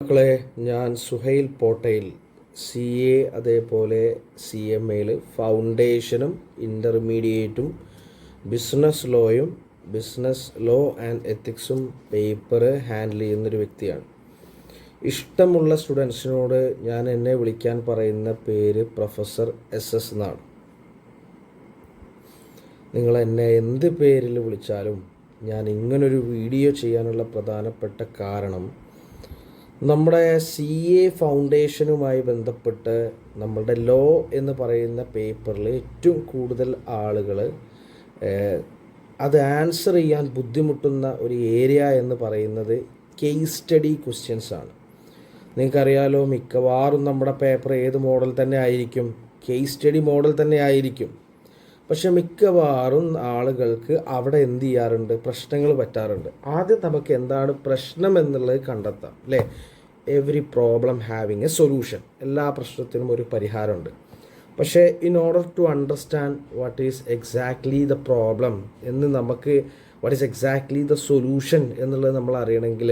മക്കളെ, ഞാൻ സുഹൈൽ പോട്ടയിൽ CA അതേപോലെ CMAയിൽ ഫൗണ്ടേഷനും ഇൻ്റർമീഡിയേറ്റും ബിസിനസ് ലോയും ബിസിനസ് ലോ ആൻഡ് എത്തിക്സും പേപ്പർ ഹാൻഡിൽ ചെയ്യുന്നൊരു വ്യക്തിയാണ്. ഇഷ്ടമുള്ള സ്റ്റുഡൻസിനോട് ഞാൻ എന്നെ വിളിക്കാൻ പറയുന്ന പേര് പ്രൊഫസർ SS എന്നാണ്. നിങ്ങൾ എന്നെ എന്ത് പേരിൽ വിളിച്ചാലും ഞാൻ ഇങ്ങനൊരു വീഡിയോ ചെയ്യാനുള്ള പ്രധാനപ്പെട്ട കാരണം, നമ്മുടെ CA ഫൗണ്ടേഷനുമായി ബന്ധപ്പെട്ട് നമ്മളുടെ ലോ എന്ന് പറയുന്ന പേപ്പറിൽ ഏറ്റവും കൂടുതൽ ആളുകൾ അത് ആൻസർ ചെയ്യാൻ ബുദ്ധിമുട്ടുന്ന ഒരു ഏരിയ എന്ന് പറയുന്നത് കേസ് സ്റ്റഡി ക്വസ്റ്റ്യൻസ് ആണ്. നിങ്ങൾക്കറിയാലോ, മിക്കവാറും നമ്മുടെ പേപ്പർ ഏത് മോഡൽ തന്നെ ആയിരിക്കും? കേസ് സ്റ്റഡി മോഡൽ തന്നെ ആയിരിക്കും. പക്ഷെ മിക്കവാറും ആളുകൾക്ക് അവിടെ എന്ത് ചെയ്യാറുണ്ട്? പ്രശ്നങ്ങൾ പറ്റാറുണ്ട്. ആദ്യം നമുക്ക് എന്താണ് പ്രശ്നം എന്നുള്ളത് കണ്ടെത്താം, അല്ലേ? Every problem having a solution. എല്ലാ പ്രശ്നത്തിനും ഒരു പരിഹാരമുണ്ട്. പക്ഷേ in order to understand what is exactly the problem എന്ന് നമുക്ക്, what is exactly the solution എന്നുള്ളത് നമ്മൾ അറിയണമെങ്കിൽ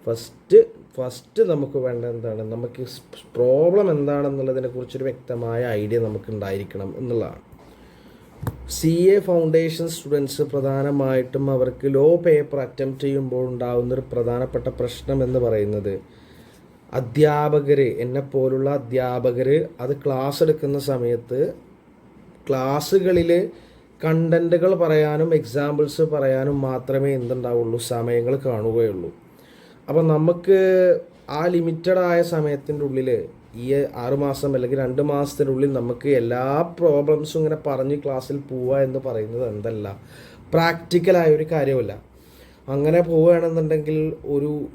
ഫസ്റ്റ് നമുക്ക് വേണ്ട എന്താണ്? നമുക്ക് പ്രോബ്ലം എന്താണെന്നുള്ളതിനെ കുറിച്ചൊരു വ്യക്തമായ ഐഡിയ നമുക്ക് ഉണ്ടായിരിക്കണം എന്നുള്ളതാണ്. CA ഫൗണ്ടേഷൻ സ്റ്റുഡൻസ് പ്രധാനമായിട്ടും അവർക്ക് ലോ പേപ്പർ അറ്റംപ്റ്റ് ചെയ്യുമ്പോൾ ഉണ്ടാകുന്നൊരു പ്രധാനപ്പെട്ട പ്രശ്നം എന്ന് പറയുന്നത്, അധ്യാപകർ, എന്നെപ്പോലുള്ള അധ്യാപകർ അത് ക്ലാസ് എടുക്കുന്ന സമയത്ത് ക്ലാസ്സുകളിൽ കണ്ടൻറ്റുകൾ പറയാനും എക്സാമ്പിൾസ് പറയാനും മാത്രമേ എന്തുണ്ടാവുള്ളൂ? സമയങ്ങൾ കാണുകയുള്ളൂ. അപ്പോൾ നമുക്ക് ആ ലിമിറ്റഡായ സമയത്തിൻ്റെ ഉള്ളിൽ, ഈ 6 മാസം അല്ലെങ്കിൽ 2 മാസത്തിനുള്ളിൽ നമുക്ക് എല്ലാ പ്രോബ്ലംസും ഇങ്ങനെ പറഞ്ഞ് ക്ലാസ്സിൽ പോവുക എന്ന് പറയുന്നത് എന്തല്ല, പ്രാക്ടിക്കലായ ഒരു കാര്യമല്ല. അങ്ങനെ പോവുകയാണെന്നുണ്ടെങ്കിൽ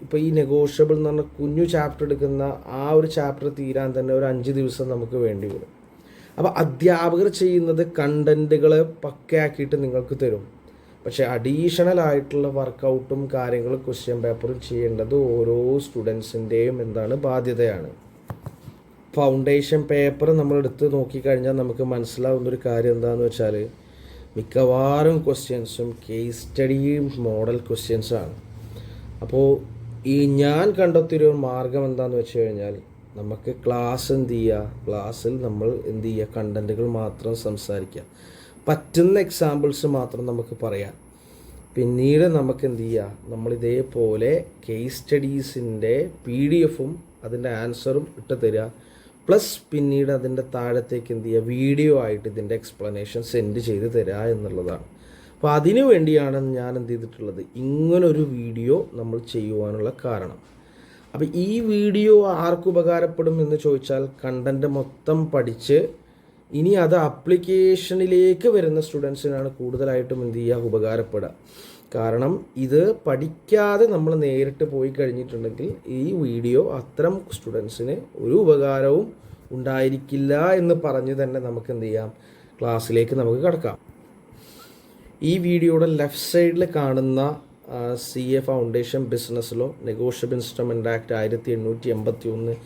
ഇപ്പോൾ ഈ നെഗോഷ്യബിൾ എന്ന് പറഞ്ഞ കുഞ്ഞു ചാപ്റ്റർ എടുക്കുന്ന ആ ഒരു ചാപ്റ്റർ തീരാൻ തന്നെ ഒരു 5 ദിവസം നമുക്ക് വേണ്ടി വരും. അപ്പോൾ അധ്യാപകർ ചെയ്യുന്നത് കണ്ടൻറ്റുകൾ പക്കയാക്കിയിട്ട് നിങ്ങൾക്ക് തരും. പക്ഷേ അഡീഷണൽ ആയിട്ടുള്ള വർക്കൗട്ടും കാര്യങ്ങളും ക്വസ്റ്റ്യൻ പേപ്പറും ചെയ്യേണ്ടത് ഓരോ സ്റ്റുഡൻസിൻ്റെയും ബാധ്യതയാണ്. ഫൗണ്ടേഷൻ പേപ്പർ നമ്മൾ എടുത്ത് നോക്കിക്കഴിഞ്ഞാൽ നമുക്ക് മനസ്സിലാവുന്നൊരു കാര്യം എന്താണെന്ന് വെച്ചാൽ, മിക്കവാറും ക്വസ്റ്റ്യൻസും കേസ് സ്റ്റഡിയും മോഡൽ ക്വസ്റ്റ്യൻസാണ്. അപ്പോൾ ഞാൻ കണ്ടെത്തിയൊരു മാർഗം എന്താണെന്ന് വെച്ച് കഴിഞ്ഞാൽ, നമുക്ക് ക്ലാസ്സിൽ നമ്മൾ കണ്ടൻറ്റുകൾ മാത്രം സംസാരിക്കുക, പറ്റുന്ന എക്സാമ്പിൾസ് മാത്രം നമുക്ക് പറയാം. പിന്നീട് നമുക്ക് നമ്മളിതേപോലെ കേസ് സ്റ്റഡീസിൻ്റെ PDF-ഉം അതിൻ്റെ ആൻസറും ഇട്ട് തരിക, പ്ലസ് പിന്നീട് അതിൻ്റെ താഴത്തേക്ക് വീഡിയോ ആയിട്ട് ഇതിൻ്റെ എക്സ്പ്ലനേഷൻ സെൻഡ് ചെയ്ത് തരിക എന്നുള്ളതാണ്. അപ്പോൾ അതിനു വേണ്ടിയാണ് ഞാൻ ചെയ്തിട്ടുള്ളത്, ഇങ്ങനൊരു വീഡിയോ നമ്മൾ ചെയ്യുവാനുള്ള കാരണം. അപ്പോൾ ഈ വീഡിയോ ആർക്ക് ഉപകാരപ്പെടും എന്ന് ചോദിച്ചാൽ, കണ്ടൻറ്റ് മൊത്തം പഠിച്ച് ഇനി അത് ആപ്ലിക്കേഷനിലേക്ക് വരുന്ന സ്റ്റുഡൻസിനാണ് കൂടുതലായിട്ടും ഉപകാരപ്പെടുക. കാരണം ഇത് പഠിക്കാതെ നമ്മൾ നേരിട്ട് പോയി കഴിഞ്ഞിട്ടുണ്ടെങ്കിൽ ഈ വീഡിയോ അത്തരം സ്റ്റുഡൻസിന് ഒരു ഉപകാരവും ഉണ്ടായിരിക്കില്ല എന്ന് പറഞ്ഞ് തന്നെ നമുക്ക് ക്ലാസ്സിലേക്ക് നമുക്ക് കടക്കാം. ഈ വീഡിയോയുടെ ലെഫ്റ്റ് സൈഡിൽ കാണുന്ന CA foundation business law negotiable instrument act 1881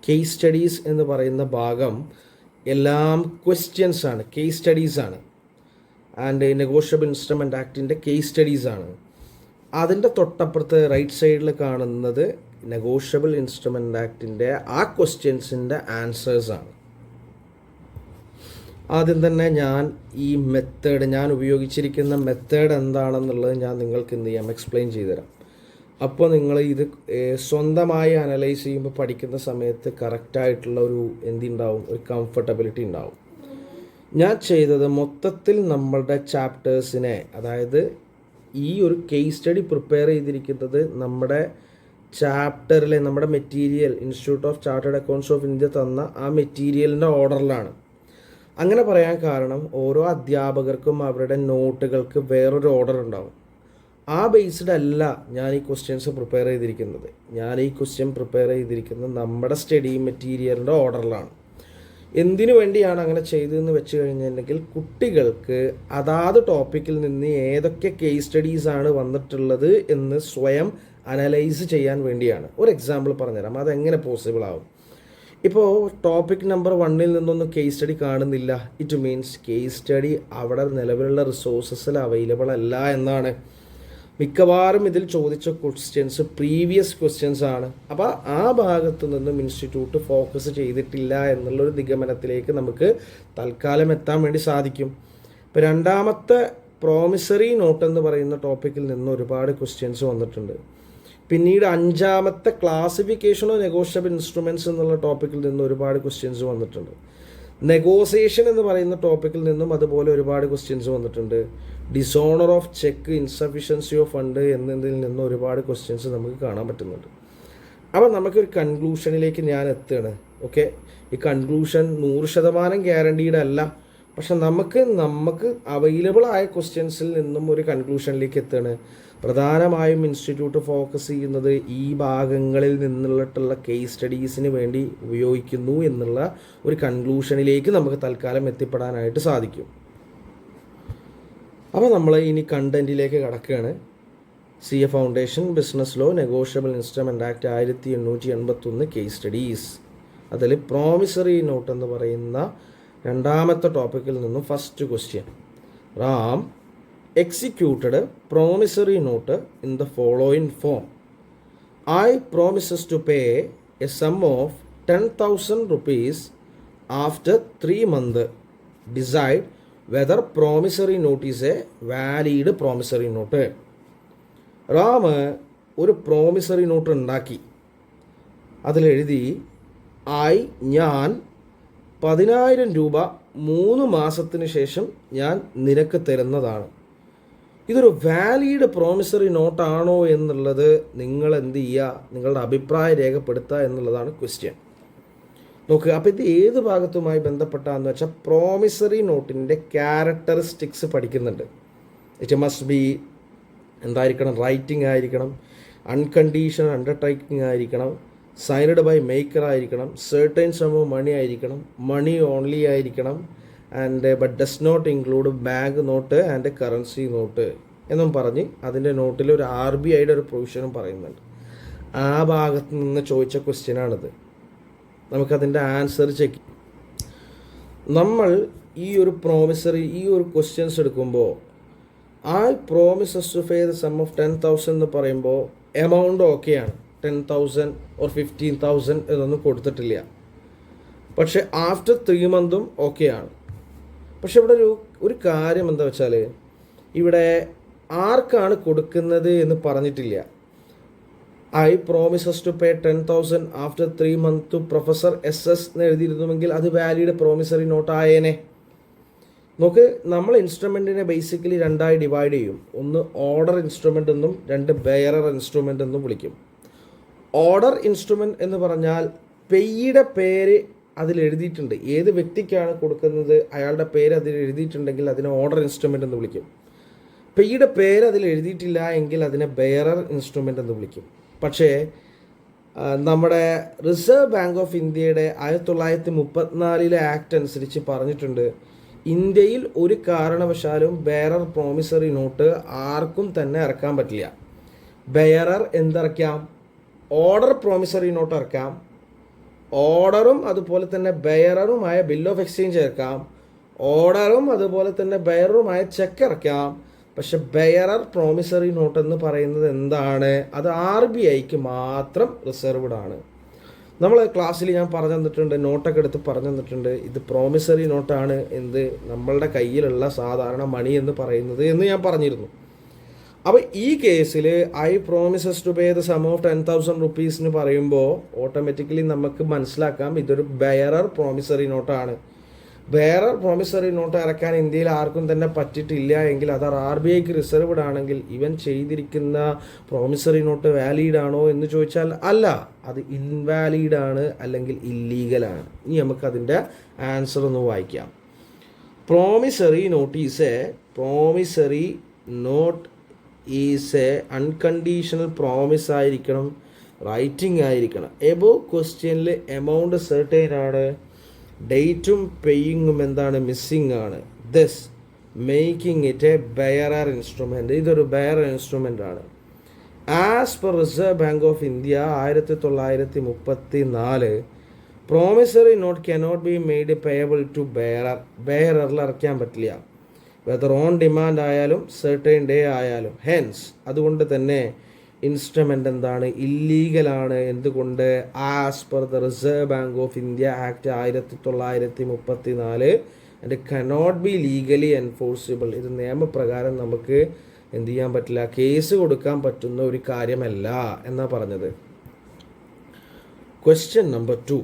case studies എന്ന് പറയുന്ന ഭാഗം എല്ലാം ക്വസ്റ്റ്യൻസാണ്, കേസ് സ്റ്റഡീസാണ്. ആൻഡ് നെഗോഷ്യബിൾ ഇൻസ്ട്രുമെൻ്റ് ആക്ടിൻ്റെ കേസ് സ്റ്റഡീസാണ്. അതിൻ്റെ തൊട്ടപ്പുറത്ത് റൈറ്റ് സൈഡിൽ കാണുന്നത് നെഗോഷ്യബിൾ ഇൻസ്ട്രുമെൻ്റ് ആക്ടിൻ്റെ ആ ക്വസ്റ്റ്യൻസിൻ്റെ ആൻസേഴ്സാണ്. ആദ്യം തന്നെ ഞാൻ ഉപയോഗിച്ചിരിക്കുന്ന മെത്തേഡ് എന്താണെന്നുള്ളത് ഞാൻ നിങ്ങൾക്ക് എക്സ്പ്ലെയിൻ ചെയ്തുതരാം. അപ്പോൾ നിങ്ങൾ ഇത് സ്വന്തമായി അനലൈസ് ചെയ്യുമ്പോൾ പഠിക്കുന്ന സമയത്ത് കറക്റ്റായിട്ടുള്ള ഒരു കംഫർട്ടബിലിറ്റി ഉണ്ടാവും. ഞാൻ ചെയ്തത് മൊത്തത്തിൽ നമ്മളുടെ ചാപ്റ്റേഴ്സിനെ, അതായത് ഈ ഒരു കേസ് സ്റ്റഡി പ്രിപ്പയർ ചെയ്തിരിക്കുന്നത് നമ്മുടെ ചാപ്റ്ററിലെ നമ്മുടെ material institute of chartered accounts of India തന്ന ആ മെറ്റീരിയലിൻ്റെ ഓർഡറിലാണ്. അങ്ങനെ പറയാൻ കാരണം, ഓരോ അധ്യാപകർക്കും അവരുടെ നോട്ടുകൾക്ക് വേറൊരു ഓർഡർ ഉണ്ടാവും. ആ ബേസ്ഡ് അല്ല ഞാൻ ഈ ക്വസ്റ്റ്യൻസ് പ്രിപ്പയർ ചെയ്തിരിക്കുന്നത്. ഞാൻ ഈ ക്വസ്റ്റ്യൻ പ്രിപ്പയർ ചെയ്തിരിക്കുന്നത് നമ്മുടെ സ്റ്റഡി മെറ്റീരിയലിൻ്റെ ഓർഡറിലാണ്. എന്തിനു വേണ്ടിയാണ് അങ്ങനെ ചെയ്തതെന്ന് വെച്ച് കഴിഞ്ഞിട്ടുണ്ടെങ്കിൽ, കുട്ടികൾക്ക് അതാത് ടോപ്പിക്കിൽ നിന്ന് ഏതൊക്കെ കേസ് സ്റ്റഡീസാണ് വന്നിട്ടുള്ളത് എന്ന് സ്വയം അനലൈസ് ചെയ്യാൻ വേണ്ടിയാണ്. ഒരു എക്സാമ്പിൾ പറഞ്ഞുതരാം, അതെങ്ങനെ പോസിബിൾ ആവും. ഇപ്പോൾ ടോപ്പിക് നമ്പർ 1 നിന്നൊന്നും കേസ് സ്റ്റഡി കാണുന്നില്ല, ഇറ്റ് മീൻസ് കേസ് സ്റ്റഡി അവിടെ നിലവിലുള്ള റിസോഴ്സസിൽ അവൈലബിൾ അല്ല എന്നാണ്. മിക്കവാറും ഇതിൽ ചോദിച്ച ക്വസ്റ്റ്യൻസ് പ്രീവിയസ് ക്വസ്റ്റ്യൻസ് ആണ്. അപ്പോൾ ആ ഭാഗത്തു നിന്നും ഇൻസ്റ്റിറ്റ്യൂട്ട് ഫോക്കസ് ചെയ്തിട്ടില്ല എന്നുള്ളൊരു നിഗമനത്തിലേക്ക് നമുക്ക് തൽക്കാലം എത്താൻ വേണ്ടി സാധിക്കും. ഇപ്പോൾ രണ്ടാമത്തെ പ്രോമിസറി നോട്ട് എന്ന് പറയുന്ന ടോപ്പിക്കിൽ നിന്ന് ഒരുപാട് ക്വസ്റ്റ്യൻസ് വന്നിട്ടുണ്ട്. പിന്നീട് അഞ്ചാമത്തെ ക്ലാസിഫിക്കേഷൻ ഓഫ് നെഗോഷ്യബിൾ ഇൻസ്ട്രുമെൻറ്റ്സ് എന്നുള്ള ടോപ്പിക്കിൽ നിന്ന് ഒരുപാട് ക്വസ്റ്റ്യൻസ് വന്നിട്ടുണ്ട്. നെഗോസിയേഷൻ എന്ന് പറയുന്ന ടോപ്പിക്കിൽ നിന്നും അതുപോലെ ഒരുപാട് ക്വസ്റ്റ്യൻസ് വന്നിട്ടുണ്ട്. Dishonour of cheque, insufficiency of fund എന്നതിൽ നിന്ന് ഒരുപാട് ക്വസ്റ്റ്യൻസ് നമുക്ക് കാണാൻ പറ്റുന്നുണ്ട്. അപ്പോൾ നമുക്കൊരു കൺക്ലൂഷനിലേക്ക് ഞാൻ എത്തുകയാണ്. ഓക്കെ, ഈ കൺക്ലൂഷൻ 100% ഗ്യാരണ്ടീഡ് അല്ല, പക്ഷെ നമുക്ക് അവൈലബിൾ ആയ ക്വസ്റ്റ്യൻസിൽ നിന്നും ഒരു കൺക്ലൂഷനിലേക്ക് എത്തുകയാണ്. പ്രധാനമായും ഇൻസ്റ്റിറ്റ്യൂട്ട് ഫോക്കസ് ചെയ്യുന്നത് ഈ ഭാഗങ്ങളിൽ നിന്നുള്ളിട്ടുള്ള കേസ് സ്റ്റഡീസിന് വേണ്ടി ഉപയോഗിക്കുന്നു എന്നുള്ള ഒരു കൺക്ലൂഷനിലേക്ക് നമുക്ക് തൽക്കാലം എത്തിപ്പെടാനായിട്ട് സാധിക്കും. അപ്പോൾ നമ്മൾ ഇനി കണ്ടൻറ്റിലേക്ക് കടക്കുകയാണ്. CA foundation business law negotiable instrument act 1881 case studies. അതിൽ പ്രോമിസറി നോട്ട് എന്ന് പറയുന്ന രണ്ടാമത്തെ ടോപ്പിക്കിൽ നിന്നും first question. Ram executed promissory note in the following form. I promises to pay a sum of 10,000 rupees after 3 months. Decide whether promissory note is a valid promissory note. Ram ഒരു promissory note ഉണ്ടാക്കി. അതിലെഴുതി ഞാൻ 10,000 രൂപ 3 മാസത്തിന് ശേഷം ഞാൻ നിനക്ക് തരുന്നതാണ്. ഇതൊരു വാലിഡ് പ്രോമിസറി നോട്ടാണോ എന്നുള്ളത് നിങ്ങൾ എന്ത് ചെയ്യുക, നിങ്ങളുടെ അഭിപ്രായം രേഖപ്പെടുത്തുക എന്നുള്ളതാണ് ക്വസ്റ്റ്യൻ. നോക്കുക, അപ്പോൾ ഇത് ഏത് ഭാഗത്തുമായി ബന്ധപ്പെട്ടാന്ന് വെച്ചാൽ പ്രോമിസറി നോട്ടിൻ്റെ ക്യാരക്ടറിസ്റ്റിക്സ് പഠിക്കുന്നുണ്ട്. ഇറ്റ് മസ്റ്റ് ബി എന്തായിരിക്കണം, റൈറ്റിംഗ് ആയിരിക്കണം, അൺകണ്ടീഷണൽ അണ്ടർടേക്കിംഗ് ആയിരിക്കണം, സൈനഡ് ബൈ മേക്കർ ആയിരിക്കണം, സെർട്ടൈൻ സം ഓഫ് മണി ആയിരിക്കണം, മണി ഓൺലി ആയിരിക്കണം, and but does not include bank note and currency note എന്നും പറഞ്ഞ് അതിൻ്റെ നോട്ടിൽ ഒരു RBIയുടെ ഒരു പ്രൊവിഷനും പറയുന്നുണ്ട്. ആ ഭാഗത്ത് നിന്ന് ചോദിച്ച ക്വസ്റ്റ്യനാണിത്. നമുക്കതിൻ്റെ ആൻസർ ചെക്ക്. നമ്മൾ ഈ ഒരു ക്വസ്റ്റ്യൻസ് എടുക്കുമ്പോൾ promises to pay the sum of 10,000 എന്ന് പറയുമ്പോൾ എമൗണ്ട് ഓക്കെയാണ്, 10,000 or 15,000 എന്നൊന്നും കൊടുത്തിട്ടില്ല. പക്ഷെ ആഫ്റ്റർ 3 months ഓക്കെയാണ്. പക്ഷെ ഇവിടെ ഒരു കാര്യം എന്താ വെച്ചാൽ ഇവിടെ ആർക്കാണ് കൊടുക്കുന്നത് എന്ന് പറഞ്ഞിട്ടില്ല. Promises to pay 10,000 after 3 months to professor SS എന്ന് എഴുതിയിരുന്നുവെങ്കിൽ അത് വാലിഡ് പ്രോമിസറി നോട്ട് ആയേനെ. നോക്ക്, നമ്മൾ ഇൻസ്ട്രുമെൻറ്റിനെ ബേസിക്കലി രണ്ടായി ഡിവൈഡ് ചെയ്യും. ഒന്ന് ഓർഡർ ഇൻസ്ട്രുമെൻ്റ് എന്നും രണ്ട് ബെയറർ ഇൻസ്ട്രുമെൻ്റ് എന്നും വിളിക്കും. ഓർഡർ ഇൻസ്ട്രുമെൻ്റ് എന്ന് പറഞ്ഞാൽ പെയ്യുടെ പേര് അതിൽ എഴുതിയിട്ടുണ്ട്, ഏത് വ്യക്തിക്കാണ് കൊടുക്കുന്നത് അയാളുടെ പേര് അതിൽ എഴുതിയിട്ടുണ്ടെങ്കിൽ അതിനെ ഓർഡർ ഇൻസ്ട്രുമെൻ്റ് എന്ന് വിളിക്കും. പെയ്യുടെ പേര് അതിൽ എഴുതിയിട്ടില്ല എങ്കിൽ അതിനെ ബെയറർ ഇൻസ്ട്രുമെൻ്റ് എന്ന് വിളിക്കും. പക്ഷേ നമ്മുടെ റിസർവ് ബാങ്ക് ഓഫ് ഇന്ത്യയുടെ 1934 ആക്ട് അനുസരിച്ച് പറഞ്ഞിട്ടുണ്ട്, ഇന്ത്യയിൽ ഒരു കാരണവശാലും ബെയറർ പ്രോമിസറി നോട്ട് ആർക്കും തന്നെ ഇറക്കാൻ പറ്റില്ല. ബെയറർ എന്തിറക്കാം, ഓർഡർ പ്രോമിസറി നോട്ട് ഇറക്കാം, ഓർഡറും അതുപോലെ തന്നെ ബെയററുമായ ബിൽ ഓഫ് എക്സ്ചേഞ്ച് ഇറക്കാം, ഓർഡറും അതുപോലെ തന്നെ ബെയററുമായ ചെക്ക് ഇറക്കാം. പക്ഷെ ബെയറർ പ്രോമിസറി നോട്ട് എന്ന് പറയുന്നത് എന്താണ്, അത് RBIക്ക് മാത്രം റിസർവ്ഡ് ആണ്. നമ്മൾ ക്ലാസ്സിൽ ഞാൻ പറഞ്ഞു തന്നിട്ടുണ്ട്, നോട്ടൊക്കെ എടുത്ത് പറഞ്ഞു തന്നിട്ടുണ്ട്, ഇത് പ്രോമിസറി നോട്ടാണ് എന്ത് നമ്മളുടെ കയ്യിലുള്ള സാധാരണ മണി എന്ന് പറയുന്നത് എന്ന് ഞാൻ പറഞ്ഞിരുന്നു. അപ്പോൾ ഈ കേസിൽ promises to pay the sum of 10,000 rupees എന്ന് പറയുമ്പോൾ ഓട്ടോമാറ്റിക്കലി നമുക്ക് മനസ്സിലാക്കാം ഇതൊരു ബെയറർ പ്രോമിസറി നോട്ടാണ്. ബെയറർ പ്രോമിസറി നോട്ട് ഇറക്കാൻ ഇന്ത്യയിൽ ആർക്കും തന്നെ പറ്റിയിട്ടില്ല എങ്കിൽ അത് RBIക്ക് റിസർവ്ഡ് ആണെങ്കിൽ ഇവൻ ചെയ്തിരിക്കുന്ന പ്രോമിസറി നോട്ട് വാലിഡ് ആണോ എന്ന് ചോദിച്ചാൽ അല്ല, അത് ഇൻവാലിഡ് ആണ് അല്ലെങ്കിൽ ഇല്ലീഗലാണ്. ഇനി നമുക്കതിൻ്റെ ആൻസർ ഒന്ന് വായിക്കാം. Promissory note is a unconditional promise ആയിരിക്കണം, റൈറ്റിംഗ് ആയിരിക്കണം. എബോ ക്വസ്റ്റ്യനിൽ എമൗണ്ട് സെർട്ടൈൻ ആണ്, ഡേറ്റും പേയിങ്ങും എന്താണ് മിസ്സിംഗ് ആണ്. This making it a bearer instrument. ഇതൊരു ബെയറർ ഇൻസ്ട്രുമെൻ്റ് ആണ്. As per reserve bank of India 1934 promissory note cannot be made payable to bearer. ബെയററിൽ ഇറക്കാൻ പറ്റില്ല. വെദർ ഓൺ ഡിമാൻഡ് ആയാലും സെർട്ടൈൻ ഡേ ആയാലും. ഹെൻസ് അതുകൊണ്ട് തന്നെ ഇൻസ്ട്രുമെൻ്റ് എന്താണ്, ഇല്ലീഗലാണ്. എന്തുകൊണ്ട്? As per the reserve bank of India act 1934 and cannot be legally enforceable. ഇത് നിയമപ്രകാരം നമുക്ക് എന്ത് ചെയ്യാൻ പറ്റില്ല, കേസ് കൊടുക്കാൻ പറ്റുന്ന ഒരു കാര്യമല്ല എന്നാണ് പറഞ്ഞത്. Question number 2.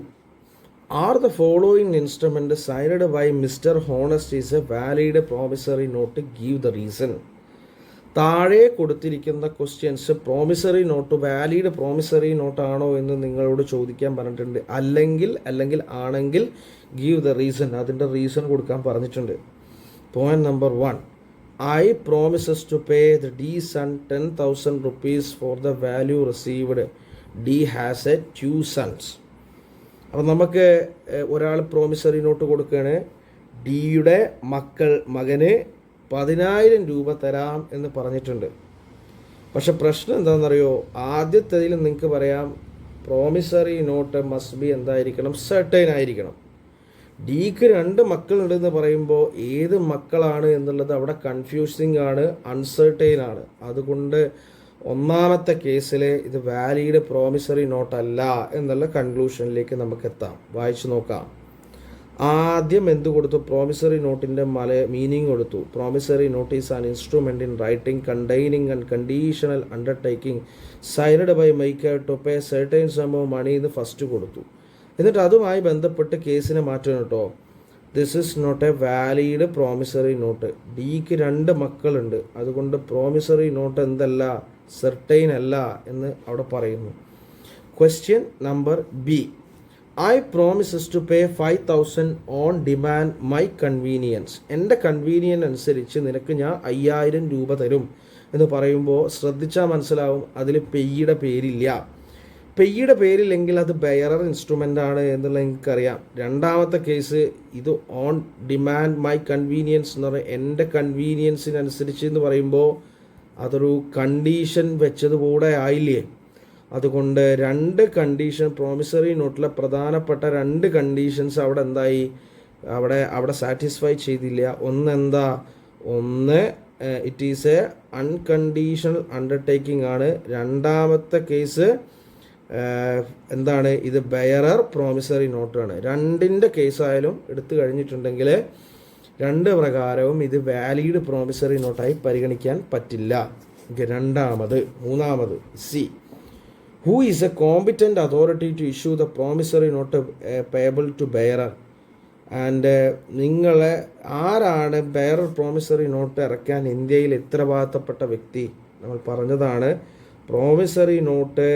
Are the following instrument signed by Mr. Honest is a valid promissory note? Give the reason. താഴെ കൊടുത്തിരിക്കുന്ന questions promissory note, valid promissory not ആണോ എന്ന് നിങ്ങളോട് ചോദിക്കാൻ പറഞ്ഞിട്ടുണ്ട്. അല്ലെങ്കിൽ ആണെങ്കിൽ ഗീവ് ദ റീസൺ, അതിൻ്റെ റീസൺ കൊടുക്കാൻ പറഞ്ഞിട്ടുണ്ട്. Point number 1. I promises to pay the D son 10,000 rupees for the value received. D has a 2 sons. അപ്പോൾ നമുക്ക് ഒരാൾ പ്രോമിസറി നോട്ട് കൊടുക്കുകയാണ്, ഡിയുടെ മകന് 10,000 രൂപ തരാം എന്ന് പറഞ്ഞിട്ടുണ്ട്. പക്ഷെ പ്രശ്നം എന്താണെന്നറിയോ, ആദ്യത്തേതിൽ നിങ്ങൾക്ക് പറയാം പ്രോമിസറി നോട്ട് മസ്റ്റ് ബി എന്തായിരിക്കണം, സെർട്ടൈൻ ആയിരിക്കണം. ഡിക്ക് 2 മക്കളുണ്ടെന്ന് പറയുമ്പോൾ ഏത് മക്കളാണ് എന്നുള്ളത് അവിടെ കൺഫ്യൂസിങ് ആണ്, അൺസെർട്ടൈൻ ആണ്. അതുകൊണ്ട് ഒന്നാമത്തെ കേസിൽ ഇത് വാലിഡ് പ്രോമിസറി നോട്ട് അല്ല എന്നുള്ള കൺക്ലൂഷനിലേക്ക് നമുക്ക് എത്താം. വായിച്ചു നോക്കാം. ആദ്യം എന്ത് കൊടുത്തു? പ്രോമിസറി നോട്ടിൻ്റെ മീനിങ് കൊടുത്തു. Promissory note is an instrument in writing containing and conditional undertaking signed by maker to pay certain sum of money എന്ന് ഫസ്റ്റ് കൊടുത്തു. എന്നിട്ട് അതുമായി ബന്ധപ്പെട്ട് കേസിനെ മാറ്റണം കേട്ടോ. This is not a valid promissory note. Dick 2 മക്കളുണ്ട്, അതുകൊണ്ട് പ്രോമിസറി നോട്ട് എന്തല്ല, സെർട്ടൈൻ അല്ല എന്ന് അവിടെ പറയുന്നു. Question number B. I promises to pay 5,000 on demand my convenience. എൻ്റെ കൺവീനിയൻസ് അനുസരിച്ച് നിനക്ക് ഞാൻ 5,000 രൂപ തരും എന്ന് പറയുമ്പോൾ ശ്രദ്ധിച്ചാൽ മനസ്സിലാവും അതിൽ പെയ്യുടെ പേരില്ല. പെയ്യുടെ പേരില്ലെങ്കിൽ അത് ബെയറർ ഇൻസ്ട്രുമെൻ്റ് ആണ് എന്നുള്ളത് എനിക്കറിയാം. രണ്ടാമത്തെ കേസ് ഇത് ഓൺ ഡിമാൻഡ് മൈ കൺവീനിയൻസ് എന്ന് പറയുന്നത് എൻ്റെ കൺവീനിയൻസിനനുസരിച്ച് എന്ന് പറയുമ്പോൾ അതൊരു കണ്ടീഷൻ വെച്ചതുകൂടെ ആയില്ലേ. അതുകൊണ്ട് 2 കണ്ടീഷൻ, പ്രോമിസറി നോട്ടിലെ പ്രധാനപ്പെട്ട 2 കണ്ടീഷൻസ് അവിടെ എന്തായി, അവിടെ സാറ്റിസ്ഫൈ ചെയ്തില്ല. ഒന്ന് it is a unconditional undertaking ആണ്. രണ്ടാമത്തെ കേസ് എന്താണ്, ഇത് ബെയറർ പ്രോമിസറി നോട്ടാണ്. 2ൻ്റെ കേസായാലും എടുത്തു കഴിഞ്ഞിട്ടുണ്ടെങ്കിൽ 2 പ്രകാരവും ഇത് വാലിഡ് പ്രോമിസറി നോട്ടായി പരിഗണിക്കാൻ പറ്റില്ല. മൂന്നാമത് C. Who is a competent authority to issue the promissory note payable to bearer? And നിങ്ങളെ ആരാണ് ബെയറർ പ്രോമിസറി നോട്ട് ഇറക്കാൻ ഇന്ത്യയിൽ ഉത്തരവാദിത്തപ്പെട്ട വ്യക്തി? നമ്മൾ പറഞ്ഞതാണ് പ്രോമിസറി നോട്ട്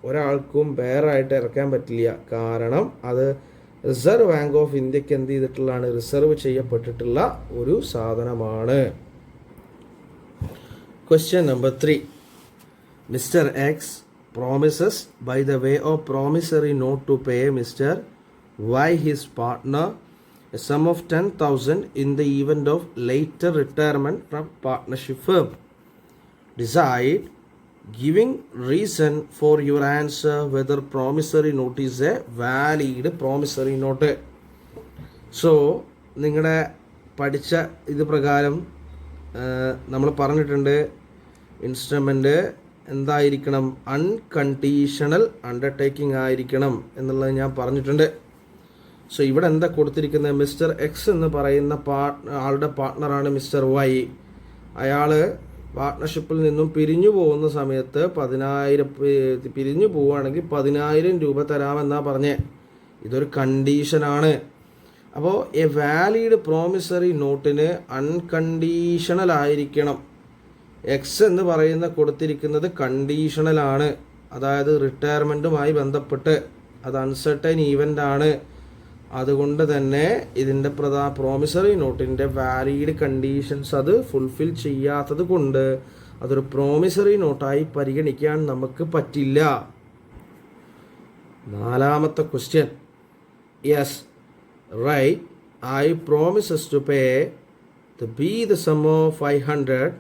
ഒരാൾക്കും ബെയറായിട്ട് ഇറക്കാൻ പറ്റില്ല. കാരണം അത് റിസർവ് ബാങ്ക് ഓഫ് ഇന്ത്യക്ക് എന്ത് ചെയ്തിട്ടുള്ളതാണ്, റിസർവ് ചെയ്യപ്പെട്ടിട്ടുള്ള ഒരു സാധനമാണ്. Question number 3. Mister X promises by the way of promissory note to pay Mr. Y his partner a sum of 10,000 in the event of later retirement from partnership firm. Decide giving reason for your answer whether promissory note is a valid promissory note. So നിങ്ങളുടെ പഠിച്ച ഇത് പ്രകാരം നമ്മൾ പറഞ്ഞിട്ടുണ്ട് instrument എന്തായിരിക്കണം, unconditional undertaking ആയിരിക്കണം എന്നുള്ളത് ഞാൻ പറഞ്ഞിട്ടുണ്ട്. സോ ഇവിടെ എന്താ കൊടുത്തിരിക്കുന്നത്, മിസ്റ്റർ എക്സ് എന്ന് പറയുന്ന ആളുടെ പാർട്ട്ണറാണ് മിസ്റ്റർ വൈ. അയാൾ പാർട്ട്ണർഷിപ്പിൽ നിന്നും പിരിഞ്ഞു പോകുന്ന സമയത്ത് 10,000 പിരിഞ്ഞു പോവുകയാണെങ്കിൽ 10,000 രൂപ തരാമെന്നാണ് പറഞ്ഞത്. ഇതൊരു കണ്ടീഷനാണ്. അപ്പോൾ എ വാലിഡ് പ്രോമിസറി നോട്ടിന് അൺകണ്ടീഷണൽ ആയിരിക്കണം. എക്സ് എന്ന് പറയുന്ന കൊടുത്തിരിക്കുന്നത് കണ്ടീഷണലാണ്, അതായത് റിട്ടയർമെൻറ്റുമായി ബന്ധപ്പെട്ട് അത് അൺസർട്ടൈൻ ഈവൻ്റ് ആണ്. അതുകൊണ്ട് തന്നെ ഇതിൻ്റെ പ്രോമിസറി നോട്ടിൻ്റെ വാലിഡ് കണ്ടീഷൻസ് അത് ഫുൾഫിൽ ചെയ്യാത്തത് കൊണ്ട് അതൊരു പ്രോമിസറി നോട്ടായി പരിഗണിക്കാൻ നമുക്ക് പറ്റില്ല. 4ാമത്തെ question. Yes right. I promises to pay the sum of 500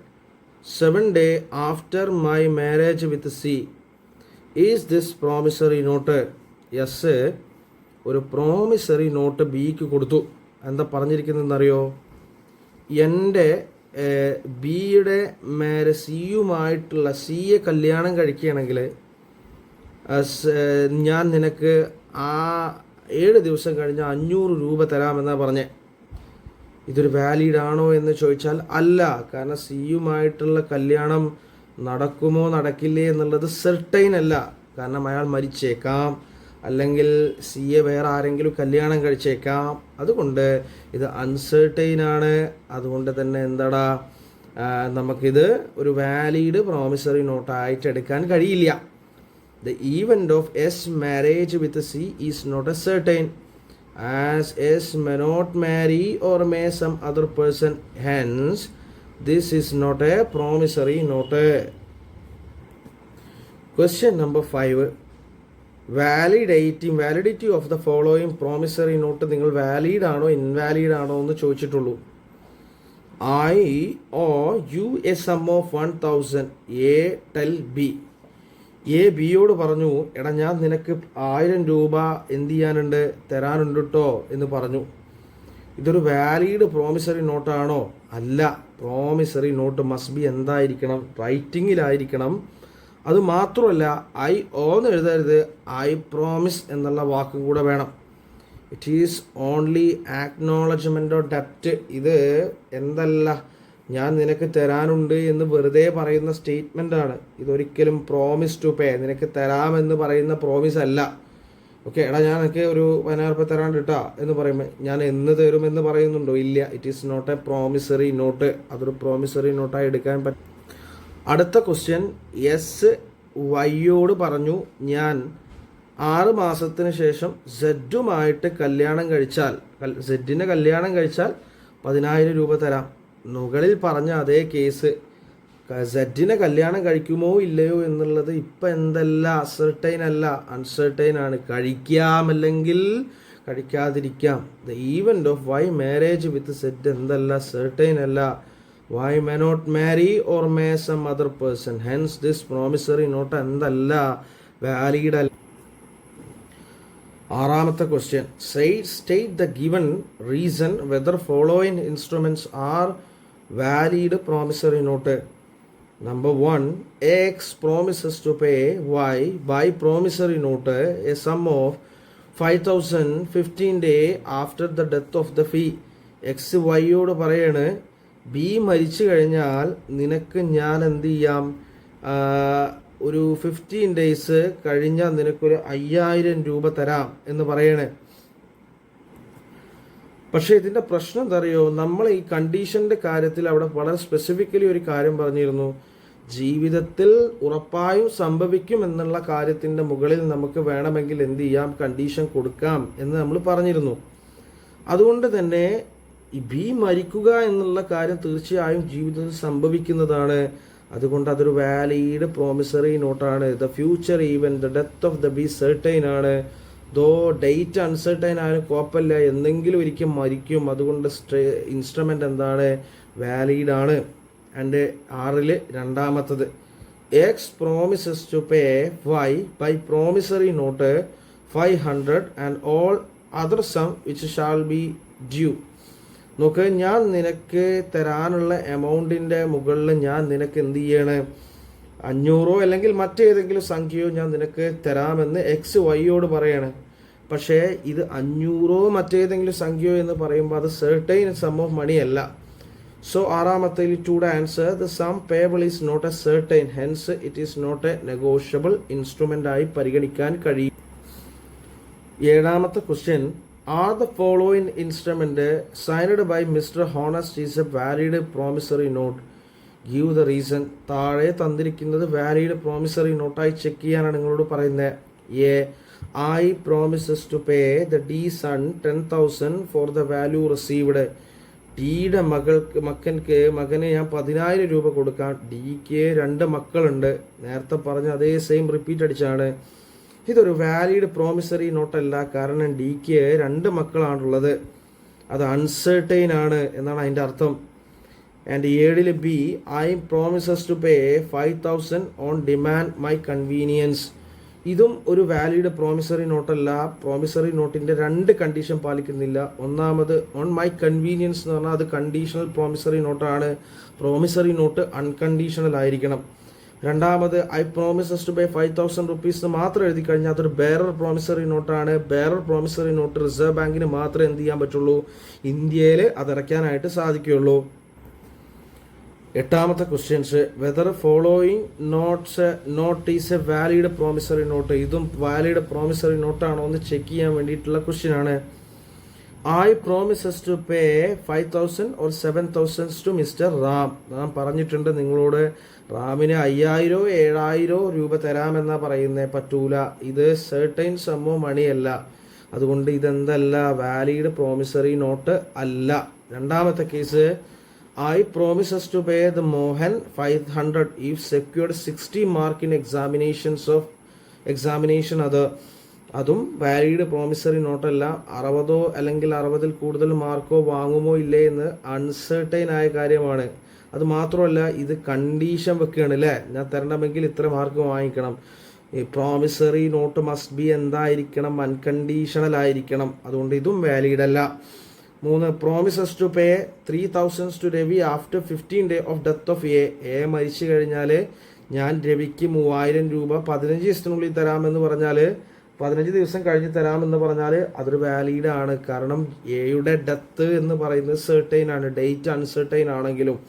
7 days after my marriage with C. Is this promissory note? Yes, ഒരു പ്രോമിസറി നോട്ട് ബിക്ക് കൊടുത്തു. എന്താ പറഞ്ഞിരിക്കുന്നതെന്നറിയോ, എൻ്റെ ബിയുടെ മേരെ സിയുമായിട്ടുള്ള സിയെ കല്യാണം കഴിക്കുകയാണെങ്കിൽ ഞാൻ നിനക്ക് ആ 7 ദിവസം കഴിഞ്ഞ് 500 രൂപ തരാമെന്നാണ് പറഞ്ഞത്. ഇതൊരു വാലിഡ് ആണോ എന്ന് ചോദിച്ചാൽ അല്ല. കാരണം സിയുമായിട്ടുള്ള കല്യാണം നടക്കുമോ നടക്കില്ലേ എന്നുള്ളത് സെർട്ടൈൻ അല്ല. കാരണം അയാൾ മരിച്ചേക്കാം, അല്ലെങ്കിൽ സിയെ വേറെ ആരെങ്കിലും കല്യാണം കഴിച്ചേക്കാം. അതുകൊണ്ട് ഇത് അൺസെർട്ടൈൻ ആണ്. അതുകൊണ്ട് തന്നെ എന്താടാ, നമുക്കിത് ഒരു വാലിഡ് പ്രോമിസറി നോട്ടായിട്ട് എടുക്കാൻ കഴിയില്ല. The event of S marriage with C is not a certain, as S may not marry or may some other person. Hence, this is not a promissory note. Question number 5. Validity of the following promissory note. നിങ്ങൾ valid ആണോ invalid ആണോ എന്ന് ചോദിച്ചിട്ടുള്ളൂ. I owe you a sum of 1,000. A tell B. A ബിയോട് പറഞ്ഞു, എടാ ഞാൻ നിനക്ക് 1000 രൂപ എന്ത് ചെയ്യാനുണ്ട്, തരാനുണ്ട് കേട്ടോ എന്ന് പറഞ്ഞു. ഇതൊരു വാലിഡ് പ്രോമിസറി നോട്ടാണോ? അല്ല. പ്രോമിസറി നോട്ട് മസ്റ്റ് ബി എന്തായിരിക്കണം, റൈറ്റിങ്ങിലായിരിക്കണം. അത് മാത്രമല്ല ഐ ഓ എന്ന് എഴുതരുത്, ഐ പ്രോമിസ് എന്നുള്ള വാക്കും കൂടെ വേണം. It is only acknowledgement of ഡെപ്റ്റ്. ഇത് എന്തല്ല, ഞാൻ നിനക്ക് തരാനുണ്ട് എന്ന് വെറുതെ പറയുന്ന സ്റ്റേറ്റ്മെൻ്റ് ആണ്. ഇതൊരിക്കലും പ്രോമിസ് ടു പേ, നിനക്ക് തരാമെന്ന് പറയുന്ന പ്രോമിസ് അല്ല. ഓക്കെ, എടാ ഞാൻ എനിക്ക് ഒരു 10,000 രൂപ തരാണ്ട് കിട്ടാ എന്ന് പറയുമ്പോൾ ഞാൻ എന്ന് തരുമെന്ന് പറയുന്നുണ്ടോ? ഇല്ല. It is not a promissory note. അതൊരു പ്രോമിസറി നോട്ടായി എടുക്കാൻ പറ്റും. അടുത്ത ക്വസ്റ്റ്യൻ, എസ് വൈയോട് പറഞ്ഞു, ഞാൻ 6 മാസത്തിന് ശേഷം സെഡുമായിട്ട് കല്യാണം കഴിച്ചാൽ, സെഡിനെ കല്യാണം കഴിച്ചാൽ 10,000 രൂപ തരാം. മുകളിൽ പറഞ്ഞ അതേ കേസ്, സെഡിനെ കല്യാണം കഴിക്കുമോ ഇല്ലയോ എന്നുള്ളത് ഇപ്പം എന്തല്ല, അസർട്ടൈൻ അല്ല, അൺസർട്ടൈൻ ആണ്. കഴിക്കാം അല്ലെങ്കിൽ കഴിക്കാതിരിക്കാം. The event of Y marriage with Z എന്തല്ല, സെർട്ടൈൻ അല്ല. Y may not marry or may some other person. Hence this promissory note എന്തല്ല, വാലിഡ് അല്ല. 6ാമത്തെ question, state the given reason whether following instruments are valid promissory note. Number 1, X promises to pay Y by promissory note a sum of 5,000 15 days after the death of the fee. X Yയോട് പറയാണ്, B മരിച്ചു കഴിഞ്ഞാൽ നിനക്ക് ഞാൻ എന്ത് ചെയ്യാം, ഒരു 15 days കഴിഞ്ഞാൽ നിനക്കൊരു 5,000 രൂപ തരാം എന്ന് പറയണേ. പക്ഷേ ഇതിൻ്റെ പ്രശ്നം എന്താ അറിയോ, നമ്മൾ ഈ കണ്ടീഷൻ്റെ കാര്യത്തിൽ അവിടെ വളരെ സ്പെസിഫിക്കലി ഒരു കാര്യം പറഞ്ഞിരുന്നു. ജീവിതത്തിൽ ഉറപ്പായും സംഭവിക്കും എന്നുള്ള കാര്യത്തിൻ്റെ മുകളിൽ നമുക്ക് വേണമെങ്കിൽ എന്ത് ചെയ്യാം, കണ്ടീഷൻ കൊടുക്കാം എന്ന് നമ്മൾ പറഞ്ഞിരുന്നു. അതുകൊണ്ട് തന്നെ ഈ ബി മരിക്കുക എന്നുള്ള കാര്യം തീർച്ചയായും ജീവിതത്തിൽ സംഭവിക്കുന്നതാണ്. അതുകൊണ്ട് അതൊരു വാലിഡ് പ്രോമിസറി നോട്ടാണ്. The future even the death of the B certain ആണ്. ദോ ഡേറ്റ് അൺസർട്ടൈൻ ആയാലും കുഴപ്പമില്ല, എന്തെങ്കിലും ഒരിക്കൽ മരിക്കും. അതുകൊണ്ട് ഇൻസ്ട്രുമെൻ്റ് എന്താണ്, വാലിഡ് ആണ്. ആൻഡ് 6ൽ 2ാമത്തത്, X promises to pay Y by promissory note 500 and all other sum which shall be due. നോക്ക്, ഞാൻ നിനക്ക് തരാനുള്ള എമൗണ്ടിൻ്റെ മുകളിൽ ഞാൻ നിനക്ക് എന്ത് ചെയ്യണം, 500 അല്ലെങ്കിൽ മറ്റേതെങ്കിലും സംഖ്യയോ ഞാൻ നിനക്ക് തരാമെന്ന് എക്സ് വൈയോട് പറയാണ്. പക്ഷേ ഇത് 500 മറ്റേതെങ്കിലും സംഖ്യയോ എന്ന് പറയുമ്പോൾ അത് സെർട്ടൈൻ സം ഓഫ് മണി അല്ല. സോ 6ാമത്തേൽ to the answer, the sum payable is not a certain, hence it is not a negotiable instrument ആയി പരിഗണിക്കാൻ കഴിയും. 7ാമത്തെ question, are the following instrument signed by mister Honest is a valid promissory note. Give the reason. താഴെ തന്നിരിക്കുന്നത് valid promissory നോട്ടായി check ചെയ്യാനാണ് നിങ്ങളോട് പറയുന്നത്. A, I promises to pay the D son 10,000 for the value received. ഡിയുടെ മകന് ഞാൻ 10,000 രൂപ കൊടുക്കാം. ഡിക്ക് 2 മക്കളുണ്ട്. നേരത്തെ പറഞ്ഞ അതേ സെയിം റിപ്പീറ്റ് അടിച്ചാണ്. ഇതൊരു വാലിഡ് പ്രോമിസറി നോട്ടല്ല, കാരണം ഡിക്ക് 2 മക്കളാണുള്ളത്. അത് അൺസർട്ടൈൻ ആണ് എന്നാണ് അതിൻ്റെ അർത്ഥം. ആൻഡ് 7ൽ B, I promises to pay 5,000 on demand my convenience. ഇതും ഒരു വാലിഡ് പ്രോമിസറി നോട്ടല്ല. പ്രോമിസറി നോട്ടിൻ്റെ 2 കണ്ടീഷൻ പാലിക്കുന്നില്ല. ഒന്നാമത് ഓൺ മൈ കൺവീനിയൻസ് എന്ന് പറഞ്ഞാൽ അത് കണ്ടീഷണൽ പ്രോമിസറി നോട്ടാണ്. പ്രോമിസറി നോട്ട് അൺകണ്ടീഷണൽ ആയിരിക്കണം. രണ്ടാമത് I promises to pay 5,000 rupees മാത്രം എഴുതി കഴിഞ്ഞാൽ അതൊരു ബെയറർ പ്രോമിസറി നോട്ടാണ്. ബെയറർ പ്രോമിസറി നോട്ട് റിസർവ് ബാങ്കിന് മാത്രമേ എന്ത് ചെയ്യാൻ പറ്റുള്ളൂ, ഇന്ത്യയിൽ അതടയ്ക്കാനായിട്ട് സാധിക്കുകയുള്ളൂ. 8ാമത്തെ questions, whether following not is a valid promissory note. ഇതും വാലിഡ് പ്രോമിസറി നോട്ടാണോ എന്ന് ചെക്ക് ചെയ്യാൻ വേണ്ടിയിട്ടുള്ള ക്വസ്റ്റ്യൻ ആണ്. I promises to pay 5,000 or 7,000 to mister Ram. ഞാൻ പറഞ്ഞിട്ടുണ്ട് നിങ്ങളോട്, റാമിന് 5,000 7,000 രൂപ തരാമെന്നാ പറയുന്നത്. പറ്റൂല, ഇത് സെർട്ടൈൻ സം ഓഫ് മണിയല്ല. അതുകൊണ്ട് ഇതെന്തല്ല, വാലിഡ് പ്രോമിസറി നോട്ട് അല്ല. രണ്ടാമത്തെ case, I promises to pay the Mohan 500 if secured 60 mark in examination അതും വാലിഡ് പ്രോമിസറി നോട്ടല്ല. 60 അല്ലെങ്കിൽ 60-ൽ കൂടുതൽ മാർക്കോ വാങ്ങുമോ ഇല്ലേ എന്ന് അൺസർട്ടൈൻ ആയ കാര്യമാണ്. അത് മാത്രമല്ല, ഇത് കണ്ടീഷൻ വെക്കുകയാണ് അല്ലേ, ഞാൻ തരണമെങ്കിൽ ഇത്ര മാർക്ക് വാങ്ങിക്കണം. ഈ പ്രോമിസറി നോട്ട് മസ്റ്റ് ബി എന്തായിരിക്കണം, അൺകണ്ടീഷണൽ ആയിരിക്കണം. അതുകൊണ്ട് ഇതും വാലിഡ് അല്ല. 3, promises to pay 3,000 to Ravi after 15 day of death of a മരിച്ചു കഴിഞ്ഞാൽ ഞാൻ രവിക്ക് 3,000 രൂപ 15 ദിവസത്തിനുള്ളിൽ തരാമെന്ന് പറഞ്ഞാൽ, 15 ദിവസം കഴിഞ്ഞ് തരാമെന്ന് പറഞ്ഞാൽ അതൊരു വാലിഡ് ആണ്. കാരണം എയുടെ ഡെത്ത് എന്ന് പറയുന്നത് സെർട്ടൈൻ ആണ്, ഡേറ്റ് അൺസെർട്ടൈൻ ആണെങ്കിലും.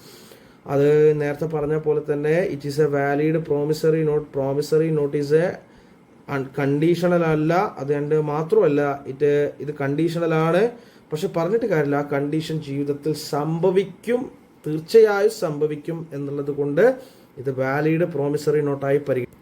അത് നേരത്തെ പറഞ്ഞ പോലെ തന്നെ it is a valid promissory not. Promissory note is A conditional അല്ല. അതുകൊണ്ട് മാത്രമല്ല ഇത് കണ്ടീഷണൽ ആണ്, പക്ഷെ പറഞ്ഞിട്ട് കാര്യമില്ല, ആ കണ്ടീഷൻ ജീവിതത്തിൽ സംഭവിക്കും, തീർച്ചയായും സംഭവിക്കും എന്നുള്ളത് കൊണ്ട് ഇത് വാലിഡ് പ്രോമിസറി നോട്ടായി പരിഗണിക്കും.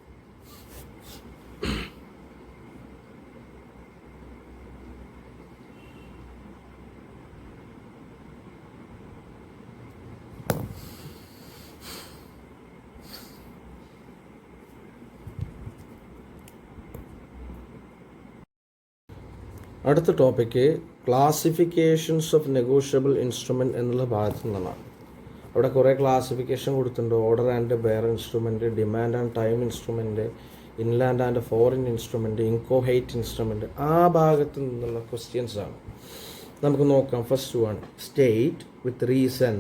അടുത്ത topic classifications of negotiable instrument എന്നുള്ള ഭാഗത്തു നിന്നാണ്. അവിടെ കുറേ ക്ലാസിഫിക്കേഷൻ കൊടുത്തിട്ടുണ്ട്. Order and bearer instrument, demand and time instrument, inland and foreign instrument, inchoate instrument, ആ ഭാഗത്തു നിന്നുള്ള ക്വസ്റ്റ്യൻസ് ആണ് നമുക്ക് നോക്കാം. First one, state with reason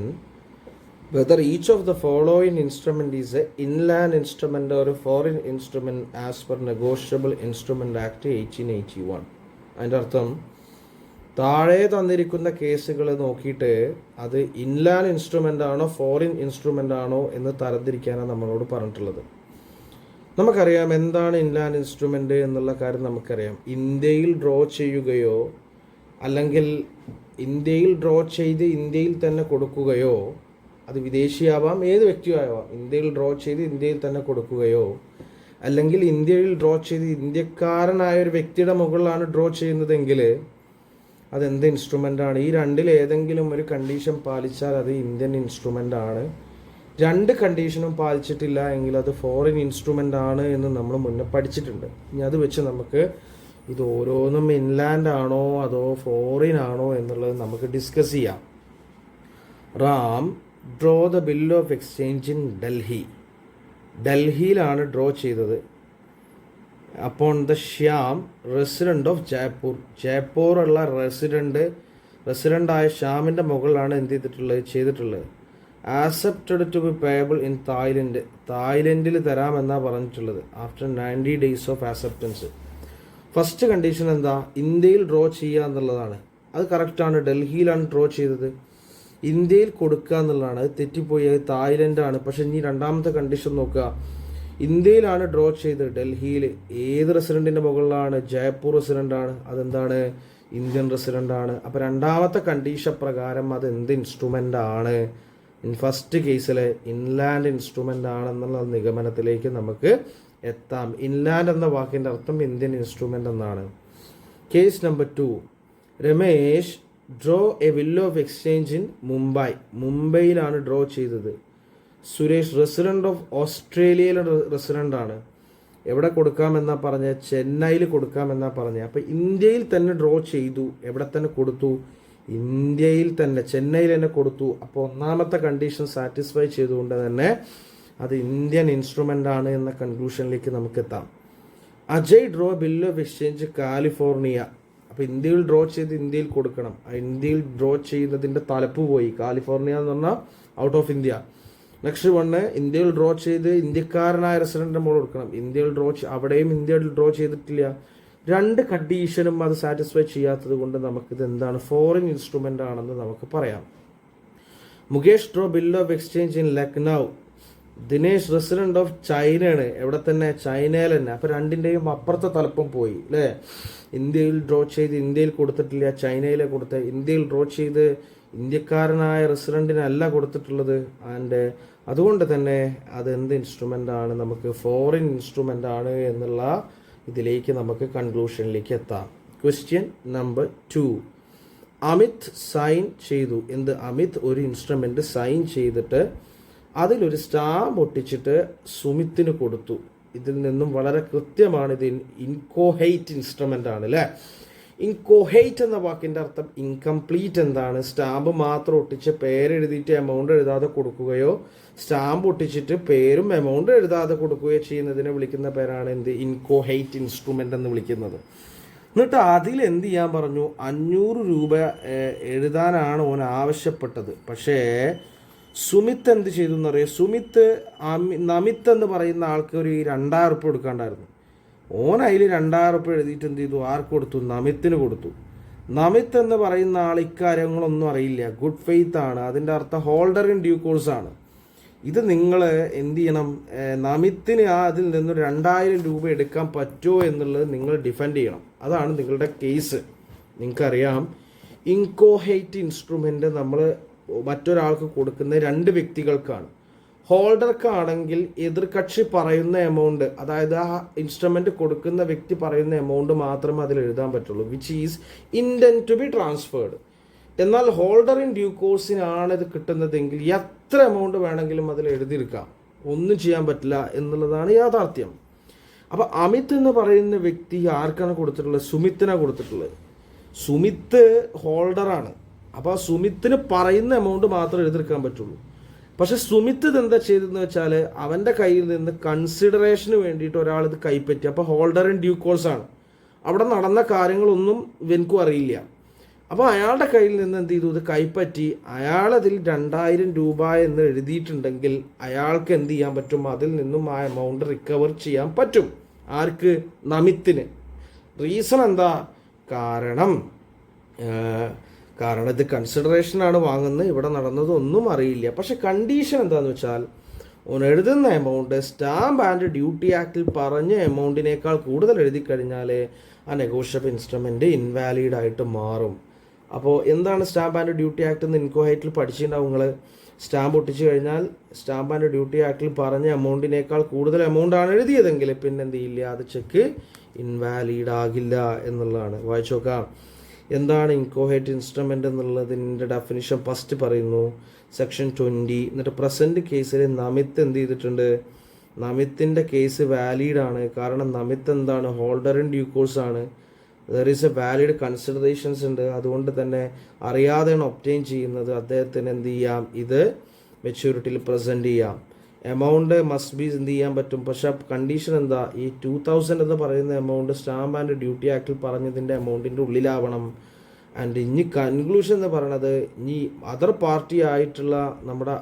whether each of the following instrument is a inland instrument or a foreign instrument as per Negotiable Instrument Act 1881. അതിൻ്റെ അർത്ഥം, താഴെ തന്നിരിക്കുന്ന കേസുകൾ നോക്കിയിട്ട് അത് ഇൻലാൻഡ് ഇൻസ്ട്രുമെൻ്റ് ആണോ ഫോറിൻ ഇൻസ്ട്രുമെൻ്റ് ആണോ എന്ന് തരംതിരിക്കാനാണ് നമ്മളോട് പറഞ്ഞിട്ടുള്ളത്. നമുക്കറിയാം എന്താണ് ഇൻലാൻഡ് ഇൻസ്ട്രുമെൻ്റ് എന്നുള്ള കാര്യം നമുക്കറിയാം. ഇന്ത്യയിൽ ഡ്രോ ചെയ്യുകയോ അല്ലെങ്കിൽ ഇന്ത്യയിൽ ഡ്രോ ചെയ്ത് ഇന്ത്യയിൽ തന്നെ കൊടുക്കുകയോ, അത് വിദേശിയാവാം ഏത് വ്യക്തിയും ആവാം, ഇന്ത്യയിൽ ഡ്രോ ചെയ്ത് ഇന്ത്യയിൽ തന്നെ കൊടുക്കുകയോ അല്ലെങ്കിൽ ഇന്ത്യയിൽ ഡ്രോ ചെയ്ത് ഇന്ത്യക്കാരനായ ഒരു വ്യക്തിയുടെ മുകളിലാണ് ഡ്രോ ചെയ്യുന്നതെങ്കിൽ അതെന്ത് ഇൻസ്ട്രുമെൻ്റാണ്? ഈ രണ്ടിൽ ഏതെങ്കിലും ഒരു കണ്ടീഷൻ പാലിച്ചാൽ അത് ഇന്ത്യൻ ഇൻസ്ട്രുമെൻ്റ് ആണ്. 2 കണ്ടീഷനും പാലിച്ചിട്ടില്ല എങ്കിൽ അത് ഫോറിൻ ഇൻസ്ട്രുമെൻ്റ് ആണ് എന്ന് നമ്മൾ മുന്നേ പഠിച്ചിട്ടുണ്ട്. ഇനി അത് വെച്ച് നമുക്ക് ഇത് ഓരോന്നും ഇൻലാൻഡ് ആണോ അതോ ഫോറിൻ ആണോ എന്നുള്ളത് നമുക്ക് ഡിസ്കസ് ചെയ്യാം. Ram draw the bill of exchange in Delhi. ഡൽഹിയിലാണ് ഡ്രോ ചെയ്തത്. Upon the Shyam resident of Jaipur. ജയ്പൂറുള്ള റെസിഡൻ്റായ ശ്യാമിൻ്റെ മുകളിലാണ് എന്ത് ചെയ്തിട്ടുള്ളത് accepted to be payable in Thailand. തായ്ലൻഡിൽ തരാമെന്നാണ് പറഞ്ഞിട്ടുള്ളത് after 90 days of acceptance. First condition എന്താ? ഇന്ത്യയിൽ ഡ്രോ ചെയ്യുക എന്നുള്ളതാണ്. അത് കറക്റ്റാണ്, ഡൽഹിയിലാണ് ഡ്രോ ചെയ്തത്. ഇന്ത്യയിൽ കൊടുക്കുക എന്നുള്ളതാണ്, അത് തെറ്റിപ്പോയി, അത് തായ്ലൻഡാണ്. പക്ഷെ ഇനി രണ്ടാമത്തെ കണ്ടീഷൻ നോക്കുക, ഇന്ത്യയിലാണ് ഡ്രോ ചെയ്തത്, ഡൽഹിയിൽ. ഏത് റെസിഡൻറ്റിൻ്റെ മുകളിലാണ്? ജയ്പൂർ റെസിഡൻ്റാണ്. അതെന്താണ്? ഇന്ത്യൻ റെസിഡൻ്റാണ്. അപ്പോൾ രണ്ടാമത്തെ കണ്ടീഷൻ പ്രകാരം അത് എന്ത് ഇൻസ്ട്രുമെൻ്റ് ആണ്? ഫസ്റ്റ് കേസിൽ ഇൻലാൻഡ് ഇൻസ്ട്രുമെൻ്റ് ആണെന്നുള്ള നിഗമനത്തിലേക്ക് നമുക്ക് എത്താം. ഇൻലാൻഡ് എന്ന വാക്കിൻ്റെ അർത്ഥം ഇന്ത്യൻ ഇൻസ്ട്രുമെൻ്റ് എന്നാണ്. Case number 2, Ramesh draw a bill of exchange in Mumbai. മുംബൈയിലാണ് ഡ്രോ ചെയ്തത്. സുരേഷ് റെസിഡൻ്റ് ഓഫ് ഓസ്ട്രേലിയയിലെ റെസിഡൻ്റ് ആണ്. എവിടെ കൊടുക്കാമെന്നാ പറഞ്ഞത്? ചെന്നൈയിൽ കൊടുക്കാമെന്നാ പറഞ്ഞത്. അപ്പോൾ ഇന്ത്യയിൽ തന്നെ ഡ്രോ ചെയ്തു. എവിടെ തന്നെ കൊടുത്തു? ഇന്ത്യയിൽ തന്നെ, ചെന്നൈയിൽ തന്നെ കൊടുത്തു. അപ്പോൾ ഒന്നാമത്തെ കണ്ടീഷൻ സാറ്റിസ്ഫൈ ചെയ്തുകൊണ്ട് തന്നെ അത് ഇന്ത്യൻ ഇൻസ്ട്രുമെൻ്റ് ആണ് എന്ന കൺക്ലൂഷനിലേക്ക് നമുക്ക് എത്താം. Ajay draw bill of exchange California. അപ്പോൾ ഇന്ത്യയിൽ ഡ്രോ ചെയ്ത് ഇന്ത്യയിൽ കൊടുക്കണം. ഇന്ത്യയിൽ ഡ്രോ ചെയ്യുന്നതിൻ്റെ തലപ്പ് പോയി. കാലിഫോർണിയ എന്ന് പറഞ്ഞാൽ out of India. Next one ഇന്ത്യയിൽ ഡ്രോ ചെയ്ത് ഇന്ത്യക്കാരനായ റെസിഡൻറ്റിൻ്റെ മോൾ കൊടുക്കണം. ഇന്ത്യയിൽ അവിടെയും ഇന്ത്യയിൽ ഡ്രോ ചെയ്തിട്ടില്ല. രണ്ട് കണ്ടീഷനും അത് സാറ്റിസ്ഫൈ ചെയ്യാത്തത് കൊണ്ട് നമുക്കിത് എന്താണ്, ഫോറിൻ ഇൻസ്ട്രുമെൻ്റ് ആണെന്ന് നമുക്ക് പറയാം. Mukesh draw bill of exchange in Lucknow. Dinesh resident of ചൈനയാണ്. എവിടെ തന്നെ, ചൈനയിൽ തന്നെ. അപ്പോൾ രണ്ടിൻ്റെയും അപ്പുറത്തെ തലപ്പം പോയി അല്ലേ. ഇന്ത്യയിൽ ഡ്രോ ചെയ്ത് ഇന്ത്യയിൽ കൊടുത്തിട്ടില്ല, ചൈനയിലെ കൊടുത്ത്. ഇന്ത്യയിൽ ഡ്രോ ചെയ്ത് ഇന്ത്യക്കാരനായ റെസിഡൻറ്റിനല്ല കൊടുത്തിട്ടുള്ളത്. ആൻഡ് അതുകൊണ്ട് തന്നെ അത് എന്ത് ഇൻസ്ട്രുമെൻ്റ് ആണ്, നമുക്ക് ഫോറിൻ ഇൻസ്ട്രുമെൻ്റ് ആണ് എന്നുള്ള ഇതിലേക്ക് നമുക്ക് കൺക്ലൂഷനിലേക്ക് എത്താം. Question number 2. അമിത് സൈൻ ചെയ്തു. എന്ത്, അമിത് ഒരു ഇൻസ്ട്രുമെൻ്റ് സൈൻ ചെയ്തിട്ട് അതിലൊരു സ്റ്റാമ്പ് ഒട്ടിച്ചിട്ട് സുമിത്തിന് കൊടുത്തു. ഇതിൽ നിന്നും വളരെ കൃത്യമാണ് ഇത് ഇൻകോഹൈറ്റ് ഇൻസ്ട്രുമെൻ്റ് ആണ് അല്ലേ. ഇൻകോഹൈറ്റ് എന്ന വാക്കിൻ്റെ അർത്ഥം ഇൻകംപ്ലീറ്റ് എന്താണ്, സ്റ്റാമ്പ് മാത്രം ഒട്ടിച്ച് പേരെഴുതിയിട്ട് എമൗണ്ട് എഴുതാതെ കൊടുക്കുകയോ സ്റ്റാമ്പ് ഒട്ടിച്ചിട്ട് പേരും എമൗണ്ട് എഴുതാതെ കൊടുക്കുകയോ ചെയ്യുന്നതിനെ വിളിക്കുന്ന പേരാണ് എന്ത്, ഇൻകോഹൈറ്റ് ഇൻസ്ട്രുമെൻ്റ് എന്ന് വിളിക്കുന്നത്. എന്നിട്ട് അതിൽ എന്ത് ചെയ്യാൻ പറഞ്ഞു, 500 രൂപ എഴുതാനാണ് ഓൻ ആവശ്യപ്പെട്ടത്. പക്ഷേ സുമിത്ത് എന്ത് ചെയ്തു എന്നറിയാം. നമിത്ത് എന്ന് പറയുന്ന ആൾക്ക് ഒരു 2000 ഉറുപ്പ്യ കൊടുക്കാണ്ടായിരുന്നു. ഓൻ അതിൽ 2000 ഉറുപ്പ്യ എഴുതിയിട്ട് എന്ത് ചെയ്തു, ആർക്ക് കൊടുത്തു, നമിത്തിന് കൊടുത്തു. നമിത്ത് എന്ന് പറയുന്ന ആൾ ഇക്കാര്യങ്ങളൊന്നും അറിയില്ല, ഗുഡ് ഫെയ്ത്ത് ആണ്. അതിൻ്റെ അർത്ഥം ഹോൾഡർ ഇൻ ഡ്യൂ കോഴ്സ് ആണ്. ഇത് നിങ്ങൾ എന്ത് ചെയ്യണം, നമിത്തിന് അതിൽ നിന്ന് 2000 രൂപ എടുക്കാൻ പറ്റുമോ എന്നുള്ളത് നിങ്ങൾ ഡിഫെൻഡ് ചെയ്യണം. അതാണ് നിങ്ങളുടെ കേസ്. നിങ്ങൾക്കറിയാം, ഇൻകോഹൈറ്റ് ഇൻസ്ട്രുമെൻ്റ് നമ്മൾ മറ്റൊരാൾക്ക് കൊടുക്കുന്ന 2 വ്യക്തികൾക്കാണ്. ഹോൾഡർക്കാണെങ്കിൽ എതിർകക്ഷി പറയുന്ന എമൗണ്ട്, അതായത് ആ ഇൻസ്ട്രുമെൻ്റ് കൊടുക്കുന്ന വ്യക്തി പറയുന്ന എമൗണ്ട് മാത്രമേ അതിൽ എഴുതാൻ പറ്റുള്ളൂ, which is intend to be transferred. എന്നാൽ ഹോൾഡർ ഇൻ ഡ്യൂ കോഴ്സിനാണ് ഇത് കിട്ടുന്നതെങ്കിൽ എത്ര എമൗണ്ട് വേണമെങ്കിലും അതിൽ എഴുതിയെടുക്കാം, ഒന്നും ചെയ്യാൻ പറ്റില്ല എന്നുള്ളതാണ് യാഥാർത്ഥ്യം. അപ്പോൾ അമിത് എന്ന് പറയുന്ന വ്യക്തി ആർക്കാണ് കൊടുത്തിട്ടുള്ളത്, സുമിത്തിനാണ് കൊടുത്തിട്ടുള്ളത്. സുമിത്ത് ഹോൾഡറാണ്. അപ്പോൾ സുമിത്തിന് പറയുന്ന എമൗണ്ട് മാത്രമേ എഴുതിയെടുക്കാൻ പറ്റുള്ളൂ. പക്ഷെ സുമിത്ത് ഇതെന്താ ചെയ്തതെന്ന് വെച്ചാൽ അവൻ്റെ കയ്യിൽ നിന്ന് കൺസിഡറേഷന് വേണ്ടിയിട്ട് ഒരാൾ ഇത് കൈപ്പറ്റി. അപ്പോൾ ഹോൾഡർ ഇൻ ഡ്യൂ കോഴ്സ് ആണ്, അവിടെ നടന്ന കാര്യങ്ങളൊന്നും ഇവൻക്കും അറിയില്ല. അപ്പോൾ അയാളുടെ കയ്യിൽ നിന്ന് എന്ത് ചെയ്തു, ഇത് കൈപ്പറ്റി. അയാളതിൽ 2000 രൂപ എന്ന് എഴുതിയിട്ടുണ്ടെങ്കിൽ അയാൾക്ക് എന്ത് ചെയ്യാൻ പറ്റും, അതിൽ നിന്നും ആ എമൗണ്ട് റിക്കവർ ചെയ്യാൻ പറ്റും. ആർക്ക്, നമിത്തിന്. റീസൺ എന്താ, കാരണം ഇത് കൺസിഡറേഷനാണ് വാങ്ങുന്നത്, ഇവിടെ നടന്നത് ഒന്നും അറിയില്ല. പക്ഷെ കണ്ടീഷൻ എന്താണെന്ന് വെച്ചാൽ, ഓൻ എഴുതുന്ന എമൗണ്ട് സ്റ്റാമ്പ് ആൻഡ് ഡ്യൂട്ടി ആക്ടിൽ പറഞ്ഞ എമൗണ്ടിനേക്കാൾ കൂടുതൽ എഴുതി കഴിഞ്ഞാൽ ആ നെഗോഷ്യബിൾ ഇൻസ്ട്രുമെൻറ്റ് ഇൻവാലിഡ് ആയിട്ട് മാറും. അപ്പോൾ എന്താണ് സ്റ്റാമ്പ് ആൻഡ് ഡ്യൂട്ടി ആക്ട് എന്ന് ഇൻകോഹൈറ്റിൽ പഠിച്ചിട്ടുണ്ടാവും നിങ്ങൾ. സ്റ്റാമ്പ് ഒട്ടിച്ച് കഴിഞ്ഞാൽ സ്റ്റാമ്പ് ആൻഡ് ഡ്യൂട്ടി ആക്ടിൽ പറഞ്ഞ എമൗണ്ടിനേക്കാൾ കൂടുതൽ എമൗണ്ടാണ് എഴുതിയതെങ്കിൽ പിന്നെ എന്ത് ചെയ്യില്ല, അത് ചെക്ക് ഇൻവാലിഡ് ആകില്ല എന്നുള്ളതാണ്. വായിച്ചു നോക്കാം. എന്താണ് ഇൻകോഹൈറ്റ് ഇൻസ്ട്രുമെൻ്റ് എന്നുള്ളതിൻ്റെ ഡെഫിനിഷൻ ഫസ്റ്റ് പറയുന്നു, സെക്ഷൻ 20. എന്നിട്ട് പ്രസൻറ്റ് കേസിൽ നമിത്ത് എന്ത് ചെയ്തിട്ടുണ്ട്, നമിത്തിൻ്റെ കേസ് വാലിഡാണ്. കാരണം നമിത്ത് എന്താണ്, ഹോൾഡർ ഇൻ ഡ്യൂ കോഴ്സ് ആണ്. There is a valid considerations ഉണ്ട്. അതുകൊണ്ട് തന്നെ അറിയാതെയാണ് ഒബ്റ്റെയിൻ ചെയ്യുന്നത്. അദ്ദേഹത്തിന് എന്ത് ചെയ്യാം, ഇത് മെച്യൂരിറ്റിയിൽ പ്രസൻറ്റ് ചെയ്യാം. എമൗണ്ട് മസ്റ്റ് ബി എന്ത് ചെയ്യാൻ പറ്റും. പക്ഷേ കണ്ടീഷൻ എന്താ, ഈ 2000 എന്ന് പറയുന്ന എമൗണ്ട് സ്റ്റാമ്പ് ആൻഡ് ഡ്യൂട്ടി ആക്ടിൽ പറഞ്ഞതിൻ്റെ എമൗണ്ടിൻ്റെ ഉള്ളിലാവണം. ആൻഡ് ഇനി കൺക്ലൂഷൻ എന്ന് പറയണത്, ഇനി അതർ പാർട്ടി ആയിട്ടുള്ള നമ്മുടെ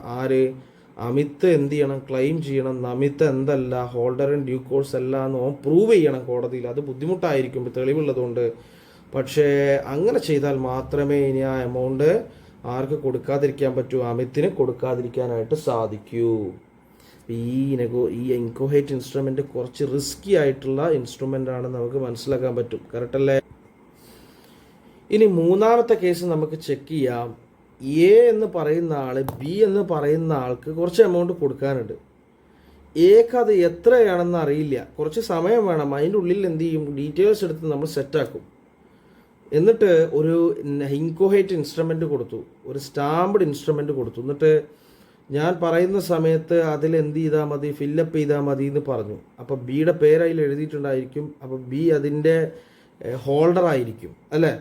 അമിത് എന്ത് ചെയ്യണം, ക്ലെയിം ചെയ്യണം നമിത്ത് എന്തല്ല, ഹോൾഡർ ഇൻ ഡ്യൂ കോഴ്സ് അല്ല എന്ന് പ്രൂവ് ചെയ്യണം കോടതിയിൽ. അത് ബുദ്ധിമുട്ടായിരിക്കും തെളിവുള്ളതുകൊണ്ട്. പക്ഷേ അങ്ങനെ ചെയ്താൽ മാത്രമേ ഇനി ആ എമൗണ്ട് ആർക്ക് കൊടുക്കാതിരിക്കാൻ പറ്റൂ, അമിത്തിന് കൊടുക്കാതിരിക്കാനായിട്ട് സാധിക്കൂ. ഈ ഇൻകോഹൈറ്റ് ഇൻസ്ട്രുമെൻ്റ് കുറച്ച് റിസ്കി ആയിട്ടുള്ള ഇൻസ്ട്രുമെൻ്റ് ആണെന്ന് നമുക്ക് മനസ്സിലാക്കാൻ പറ്റും. കറക്റ്റ് അല്ലേ? ഇനി മൂന്നാമത്തെ കേസ് നമുക്ക് ചെക്ക് ചെയ്യാം. എ എന്ന് പറയുന്ന ആൾ ബി എന്ന് പറയുന്ന ആൾക്ക് കുറച്ച് എമൗണ്ട് കൊടുക്കാനുണ്ട്. എക്ക് അത് എത്രയാണെന്ന് അറിയില്ല, കുറച്ച് സമയം വേണം. അതിൻ്റെ ഉള്ളിൽ എന്ത് ചെയ്യും, ഡീറ്റെയിൽസ് എടുത്ത് നമ്മൾ സെറ്റാക്കും. എന്നിട്ട് ഒരു ഇൻകോഹൈറ്റ് ഇൻസ്ട്രുമെൻ്റ് കൊടുത്തു, ഒരു സ്റ്റാമ്പ്ഡ് ഇൻസ്ട്രുമെൻ്റ് കൊടുത്തു. എന്നിട്ട് ഞാൻ പറയുന്ന സമയത്ത് അതിൽ എന്ത് ചെയ്താൽ മതി, ഫില്ലപ്പ് ചെയ്താൽ മതി എന്ന് പറഞ്ഞു. അപ്പോൾ ബിയുടെ പേര് അതിൽ എഴുതിയിട്ടുണ്ടായിരിക്കും. അപ്പോൾ ബി അതിൻ്റെ ഹോൾഡർ ആയിരിക്കും അല്ലേ.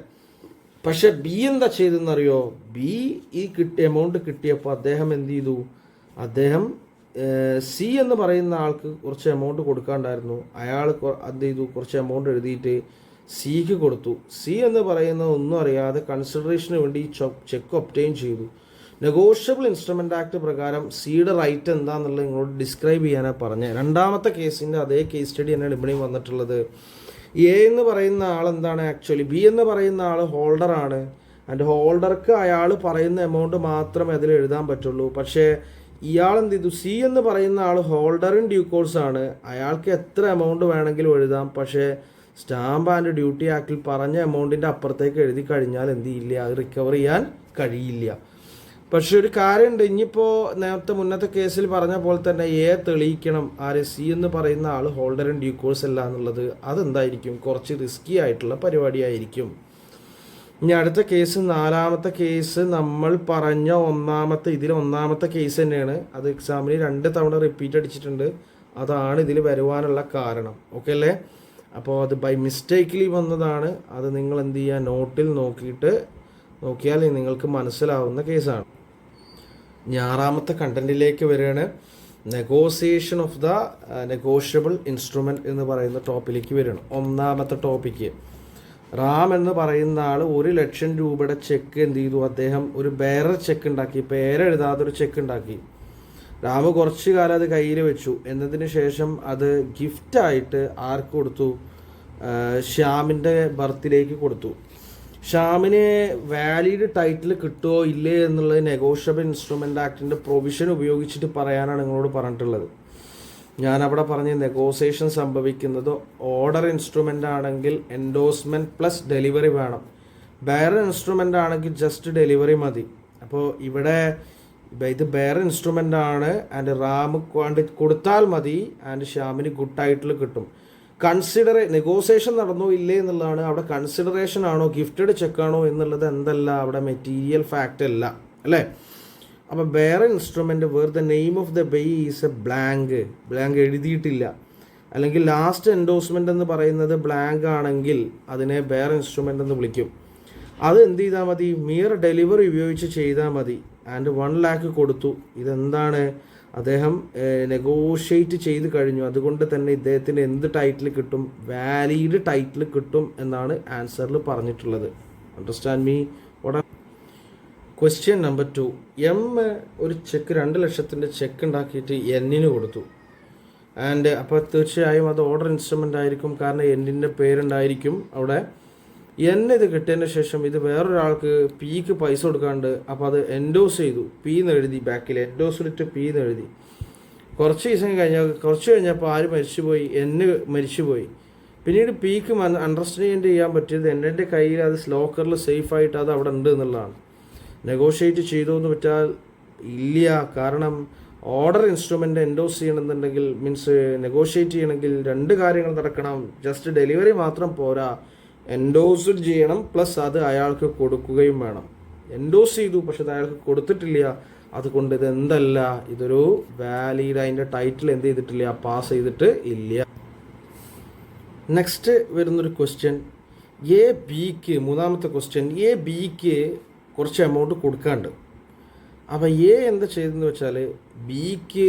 പക്ഷെ ബി എന്താ ചെയ്തെന്നറിയോ, ബി ഈ എമൗണ്ട് കിട്ടിയപ്പോൾ അദ്ദേഹം എന്ത് ചെയ്തു, അദ്ദേഹം സി എന്ന് പറയുന്ന ആൾക്ക് കുറച്ച് എമൗണ്ട് കൊടുക്കാണ്ടായിരുന്നു. അയാൾ എന്ത് ചെയ്തു, കുറച്ച് എമൗണ്ട് എഴുതിയിട്ട് സിക്ക് കൊടുത്തു. സി എന്ന് പറയുന്ന ഒന്നും അറിയാതെ കൺസിഡറേഷന് വേണ്ടി ചെക്ക് ഒബ്റ്റെയിൻ ചെയ്തു. നെഗോഷ്യബിൾ ഇൻസ്ട്രുമെൻ്റ് ആക്ട് പ്രകാരം സിയുടെ റൈറ്റ് എന്താണെന്നുള്ളത് നിങ്ങളോട് ഡിസ്ക്രൈബ് ചെയ്യാനാണ് പറഞ്ഞത്. രണ്ടാമത്തെ കേസിൻ്റെ അതേ കേസ് സ്റ്റഡി തന്നെയാണ് ഇവിടെയും വന്നിട്ടുള്ളത്. എ എന്ന് പറയുന്ന ആൾ എന്താണ്, ആക്ച്വലി ബി എന്ന് പറയുന്ന ആൾ ഹോൾഡറാണ്. ആൻഡ് ഹോൾഡർക്ക് അയാൾ പറയുന്ന എമൗണ്ട് മാത്രമേ അതിൽ എഴുതാൻ പറ്റുള്ളൂ. പക്ഷേ ഇയാൾ എന്ത് ചെയ്തു, സി എന്ന് പറയുന്ന ആൾ ഹോൾഡർ ഇൻ ഡ്യൂ കോഴ്സ് ആണ്. അയാൾക്ക് എത്ര എമൗണ്ട് വേണമെങ്കിലും എഴുതാം. പക്ഷേ സ്റ്റാമ്പ് ആൻഡ് ഡ്യൂട്ടി ആക്ടിൽ പറഞ്ഞ എമൗണ്ടിൻ്റെ അപ്പുറത്തേക്ക് എഴുതി കഴിഞ്ഞാൽ എന്ത് ചെയ്യില്ല, അത് റിക്കവർ ചെയ്യാൻ കഴിയില്ല. പക്ഷെ ഒരു കാര്യമുണ്ട്, ഇനിയിപ്പോൾ നേരത്തെ മുന്നത്തെ കേസിൽ പറഞ്ഞ പോലെ തന്നെ എ തെളിയിക്കണം ആര്, സി എന്ന് പറയുന്ന ആൾ ഹോൾഡർ ഇൻ ഡ്യൂ കോഴ്സ് അല്ല എന്നുള്ളത്. അതെന്തായിരിക്കും, കുറച്ച് റിസ്കി ആയിട്ടുള്ള പരിപാടിയായിരിക്കും. ഇനി അടുത്ത കേസ്, നാലാമത്തെ കേസ് നമ്മൾ പറഞ്ഞ ഒന്നാമത്തെ കേസ് തന്നെയാണ്. അത് എക്സാമിന് 2 തവണ റിപ്പീറ്റ് അടിച്ചിട്ടുണ്ട്. അതാണ് ഇതിൽ വരുവാനുള്ള കാരണം. ഓക്കെ അല്ലേ? അപ്പോൾ അത് ബൈ മിസ്റ്റേക്കിലി വന്നതാണ്. അത് നിങ്ങൾ എന്ത് ചെയ്യുക, നോട്ടിൽ നോക്കിയാൽ നിങ്ങൾക്ക് മനസ്സിലാവുന്ന കേസാണ്. ആറാമത്തെ കണ്ടന്റിലേക്ക് വരികയാണ്. Negotiation of the negotiable instrument എന്ന് പറയുന്ന ടോപ്പിലേക്ക് വരികയാണ്. ഒന്നാമത്തെ ടോപ്പിക്ക്, റാം എന്ന് പറയുന്ന ആൾ 1,00,000 രൂപയുടെ ചെക്ക് എന്ത് ചെയ്തു, അദ്ദേഹം ഒരു ബെയറർ ചെക്ക് ഉണ്ടാക്കി, പേരെഴുതാതൊരു ചെക്ക് ഉണ്ടാക്കി. റാം കുറച്ച് കാലം അത് കയ്യിൽ വെച്ചു. എന്നതിന് ശേഷം അത് ഗിഫ്റ്റായിട്ട് ആർക്ക് കൊടുത്തു, ശ്യാമിൻ്റെ ബർത്തിലേക്ക് കൊടുത്തു. ഷാമിന് വാലിഡ് ടൈറ്റിൽ കിട്ടുമോ ഇല്ലേ എന്നുള്ളത് നെഗോഷ്യബിൾ ഇൻസ്ട്രുമെൻ്റ് ആക്ടിൻ്റെ പ്രൊവിഷൻ ഉപയോഗിച്ചിട്ട് പറയാനാണ് നിങ്ങളോട് പറഞ്ഞിട്ടുള്ളത്. ഞാനവിടെ പറഞ്ഞ് നെഗോസിയേഷൻ സംഭവിക്കുന്നത് ഓർഡർ ഇൻസ്ട്രുമെൻ്റ് ആണെങ്കിൽ എൻഡോഴ്സ്മെൻറ്റ് പ്ലസ് ഡെലിവറി വേണം. ബെയർ ഇൻസ്ട്രുമെൻ്റ് ആണെങ്കിൽ ജസ്റ്റ് ഡെലിവറി മതി. അപ്പോൾ ഇവിടെ ഇത് ബെയർ ഇൻസ്ട്രുമെൻ്റ് ആണ്. ആൻഡ് റാം കൊടുത്താൽ മതി. ആൻഡ് ഷ്യാമിന് ഗുഡ് ടൈറ്റിൽ കിട്ടും. നെഗോസിയേഷൻ നടന്നോ ഇല്ലേ എന്നുള്ളതാണ്. അവിടെ കൺസിഡറേഷൻ ആണോ ഗിഫ്റ്റഡ് ചെക്കാണോ എന്നുള്ളത് എന്തല്ല, അവിടെ മെറ്റീരിയൽ ഫാക്റ്റ് അല്ല, അല്ലേ? അപ്പോൾ bearer instrument where the name of the payee is a blank എഴുതിയിട്ടില്ല, അല്ലെങ്കിൽ ലാസ്റ്റ് എൻഡോഴ്സ്മെൻ്റ് എന്ന് പറയുന്നത് ബ്ലാങ്ക് ആണെങ്കിൽ അതിനെ ബെയർ ഇൻസ്ട്രുമെൻ്റ് എന്ന് വിളിക്കും. അത് എന്ത് ചെയ്താൽ മതി, മിയർ ഡെലിവറി ഉപയോഗിച്ച് ചെയ്താൽ മതി. ആൻഡ് 1 lakh കൊടുത്തു. ഇതെന്താണ്, അദ്ദേഹം നെഗോഷിയേറ്റ് ചെയ്ത് കഴിഞ്ഞു. അതുകൊണ്ട് തന്നെ ഇദ്ദേഹത്തിന് എന്ത് ടൈറ്റിൽ കിട്ടും, വാലിഡ് ടൈറ്റിൽ കിട്ടും എന്നാണ് ആൻസറിൽ പറഞ്ഞിട്ടുള്ളത്. Understand me? Question number 2. M ഒരു ചെക്ക് 2 ലക്ഷത്തിൻ്റെ ചെക്ക് ഉണ്ടാക്കിയിട്ട് എന്നിന് കൊടുത്തു. ആൻഡ് അപ്പോൾ തീർച്ചയായും അത് ഓർഡർ ഇൻസ്ട്രുമെൻ്റ് ആയിരിക്കും, കാരണം എന്നിൻ്റെ പേരുണ്ടായിരിക്കും അവിടെ. ഇത് കിട്ടിയതിന് ശേഷം ഇത് വേറൊരാൾക്ക് പിക്ക് പൈസ കൊടുക്കാണ്ട്, അപ്പോൾ അത് എൻഡോസ് ചെയ്തു. പി എന്ന് എഴുതി, ബാക്കിൽ എൻഡോസിലിട്ട് പി എന്ന് എഴുതി. കുറച്ച് കഴിഞ്ഞപ്പോൾ ആര് മരിച്ചുപോയി, മരിച്ചുപോയി. പിന്നീട് പിക്ക് അണ്ടർസ്റ്റാൻഡ് ചെയ്യാൻ പറ്റിയത് എൻ്റെ കയ്യിൽ അത് ലോക്കറിൽ സേഫായിട്ട് അത് അവിടെ ഉണ്ട് എന്നുള്ളതാണ്. നെഗോഷിയേറ്റ് ചെയ്തു എന്ന് പറ്റാൽ ഇല്ല, കാരണം ഓർഡർ ഇൻസ്ട്രുമെൻ്റ് എൻഡോസ് ചെയ്യണമെന്നുണ്ടെങ്കിൽ മീൻസ് നെഗോഷിയേറ്റ് ചെയ്യണമെങ്കിൽ 2 കാര്യങ്ങൾ നടക്കണം. ജസ്റ്റ് ഡെലിവറി മാത്രം പോരാ, എൻഡോസ് ചെയ്യണം, പ്ലസ് അത് അയാൾക്ക് കൊടുക്കുകയും വേണം. എൻഡോസ് ചെയ്തു പക്ഷെ അത് അയാൾക്ക് കൊടുത്തിട്ടില്ല. അതുകൊണ്ട് ഇത് എന്തല്ല, ഇതൊരു വാലിഡ്, അതിൻ്റെ ടൈറ്റിൽ എന്ത് ചെയ്തിട്ടില്ല, പാസ് ചെയ്തിട്ട് ഇല്ല. നെക്സ്റ്റ് വരുന്നൊരു ക്വസ്റ്റ്യൻ, മൂന്നാമത്തെ ക്വസ്റ്റ്യൻ, ബിക്ക് കുറച്ച് എമൗണ്ട് കൊടുക്കാണ്ട്. അപ്പോൾ എന്താ ചെയ്തതെന്ന് വെച്ചാൽ ബിക്ക്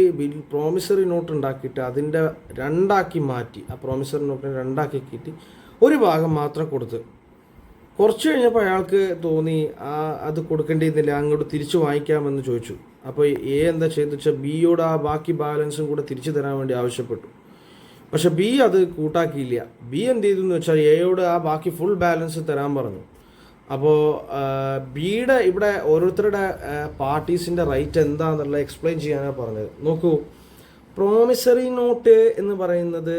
പ്രോമിസറി നോട്ട് ഉണ്ടാക്കിയിട്ട് അതിൻ്റെ 2 മാറ്റി. ആ പ്രോമിസറി നോട്ടിനെ 2 ഒരു ഭാഗം മാത്രം കൊടുത്ത്. കുറച്ച് കഴിഞ്ഞപ്പോൾ അയാൾക്ക് തോന്നി അത് കൊടുക്കേണ്ടിയിരുന്നില്ല, അങ്ങോട്ട് തിരിച്ചു വാങ്ങിക്കാമെന്ന് ചോദിച്ചു. അപ്പോൾ എന്താ ചെയ്തെന്ന് വെച്ചാൽ ബിയോട് ആ ബാക്കി ബാലൻസും കൂടെ തിരിച്ചു തരാൻ വേണ്ടി ആവശ്യപ്പെട്ടു. പക്ഷെ ബി അത് കൂട്ടാക്കിയില്ല. ബി എന്ത് ചെയ്തു എന്ന് വെച്ചാൽ എയോട് ആ ബാക്കി ഫുൾ ബാലൻസ് തരാൻ പറഞ്ഞു. അപ്പോൾ ബിയുടെ ഇവിടെ ഓരോരുത്തരുടെ പാർട്ടീസിൻ്റെ റൈറ്റ് എന്താണെന്നുള്ള എക്സ്പ്ലെയിൻ ചെയ്യാനാണ് പറഞ്ഞത്. നോക്കൂ, പ്രോമിസറി നോട്ട് എന്ന് പറയുന്നത്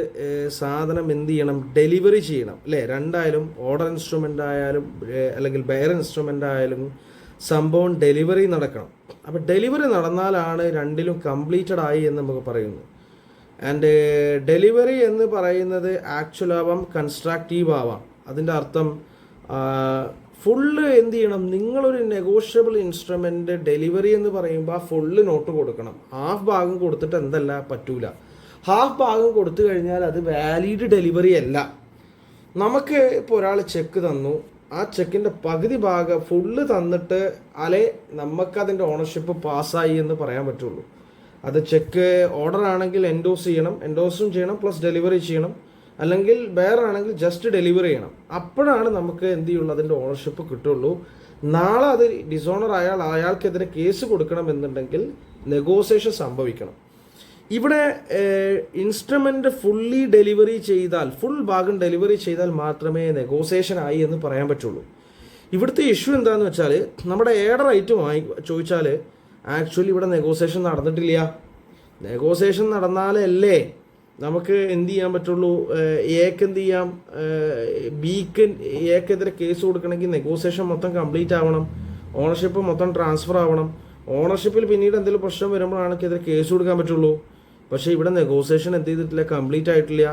സാധനം എന്ത് ചെയ്യണം, ഡെലിവറി ചെയ്യണം, അല്ലേ? രണ്ടായാലും ഓർഡർ ഇൻസ്ട്രുമെൻ്റ് ആയാലും അല്ലെങ്കിൽ ബെയർ ഇൻസ്ട്രുമെൻ്റ് ആയാലും സംഭവം ഡെലിവറി നടക്കണം. അപ്പോൾ ഡെലിവറി നടന്നാലാണ് രണ്ടിലും കംപ്ലീറ്റഡ് ആയി എന്ന് നമുക്ക് പറയുന്നു. ആൻഡ് ഡെലിവറി എന്ന് പറയുന്നത് ആക്ച്വൽ ആവാം, കൺസ്ട്രക്റ്റീവ് ആവാം. അതിൻ്റെ അർത്ഥം ഫുള്ള് എന്ത് ചെയ്യണം, നിങ്ങളൊരു നെഗോഷ്യബിൾ ഇൻസ്ട്രുമെൻ്റ് ഡെലിവറി എന്ന് പറയുമ്പോൾ ആ ഫുള്ള് നോട്ട് കൊടുക്കണം. ഹാഫ് ഭാഗം കൊടുത്തിട്ട് എന്തല്ല പറ്റൂല. ഹാഫ് ഭാഗം കൊടുത്തു കഴിഞ്ഞാൽ അത് വാലിഡ് ഡെലിവറി അല്ല. നമുക്ക് ഇപ്പോൾ ഒരാൾ ചെക്ക് തന്നു, ആ ചെക്കിൻ്റെ പകുതി ഭാഗം ഫുള്ള് തന്നിട്ട് അല്ലെ നമുക്കതിൻ്റെ ഓണർഷിപ്പ് പാസ്സായി എന്ന് പറയാൻ പറ്റുള്ളൂ. അത് ചെക്ക് ഓർഡർ ആണെങ്കിൽ എൻഡോസ് ചെയ്യണം, എൻഡോസും ചെയ്യണം പ്ലസ് ഡെലിവറി ചെയ്യണം, അല്ലെങ്കിൽ വേറെ ആണെങ്കിൽ ജസ്റ്റ് ഡെലിവറി ചെയ്യണം. അപ്പോഴാണ് നമുക്ക് എന്ത് ചെയ്യുള്ളൂ, അതിൻ്റെ ഓണർഷിപ്പ് കിട്ടുള്ളൂ. നാളെ അത് ഡിസോണർ അയാൾക്കെതിരെ കേസ് കൊടുക്കണമെന്നുണ്ടെങ്കിൽ നെഗോസിയേഷൻ സംഭവിക്കണം. ഇവിടെ ഇൻസ്ട്രുമെൻ്റ് ഫുള്ളി ഡെലിവറി ചെയ്താൽ, ഫുൾ ഭാഗം ഡെലിവറി ചെയ്താൽ മാത്രമേ നെഗോസിയേഷൻ ആയി എന്ന് പറയാൻ പറ്റുള്ളൂ. ഇവിടുത്തെ ഇഷ്യൂ എന്താണെന്ന് വെച്ചാൽ, നമ്മുടെ ഏഡർ ഐറ്റം ചോദിച്ചാൽ ആക്ച്വലി ഇവിടെ നെഗോസിയേഷൻ നടന്നിട്ടില്ല. നെഗോസിയേഷൻ നടന്നാലല്ലേ നമുക്ക് എന്ത് ചെയ്യാൻ പറ്റുള്ളൂ, എക്ക് എന്ത് ചെയ്യാം, ബിക്ക് എക്കെതിരെ കേസ് കൊടുക്കണമെങ്കിൽ നെഗോസിയേഷൻ മൊത്തം കംപ്ലീറ്റ് ആവണം, ഓണർഷിപ്പ് മൊത്തം ട്രാൻസ്ഫർ ആവണം. ഓണർഷിപ്പിൽ പിന്നീട് എന്തെങ്കിലും പ്രശ്നം വരുമ്പോഴാണ് എതിരെ കേസ് കൊടുക്കാൻ പറ്റുള്ളൂ. പക്ഷേ ഇവിടെ നെഗോസിയേഷൻ എന്ത് ചെയ്തിട്ടില്ല, കംപ്ലീറ്റ് ആയിട്ടില്ല.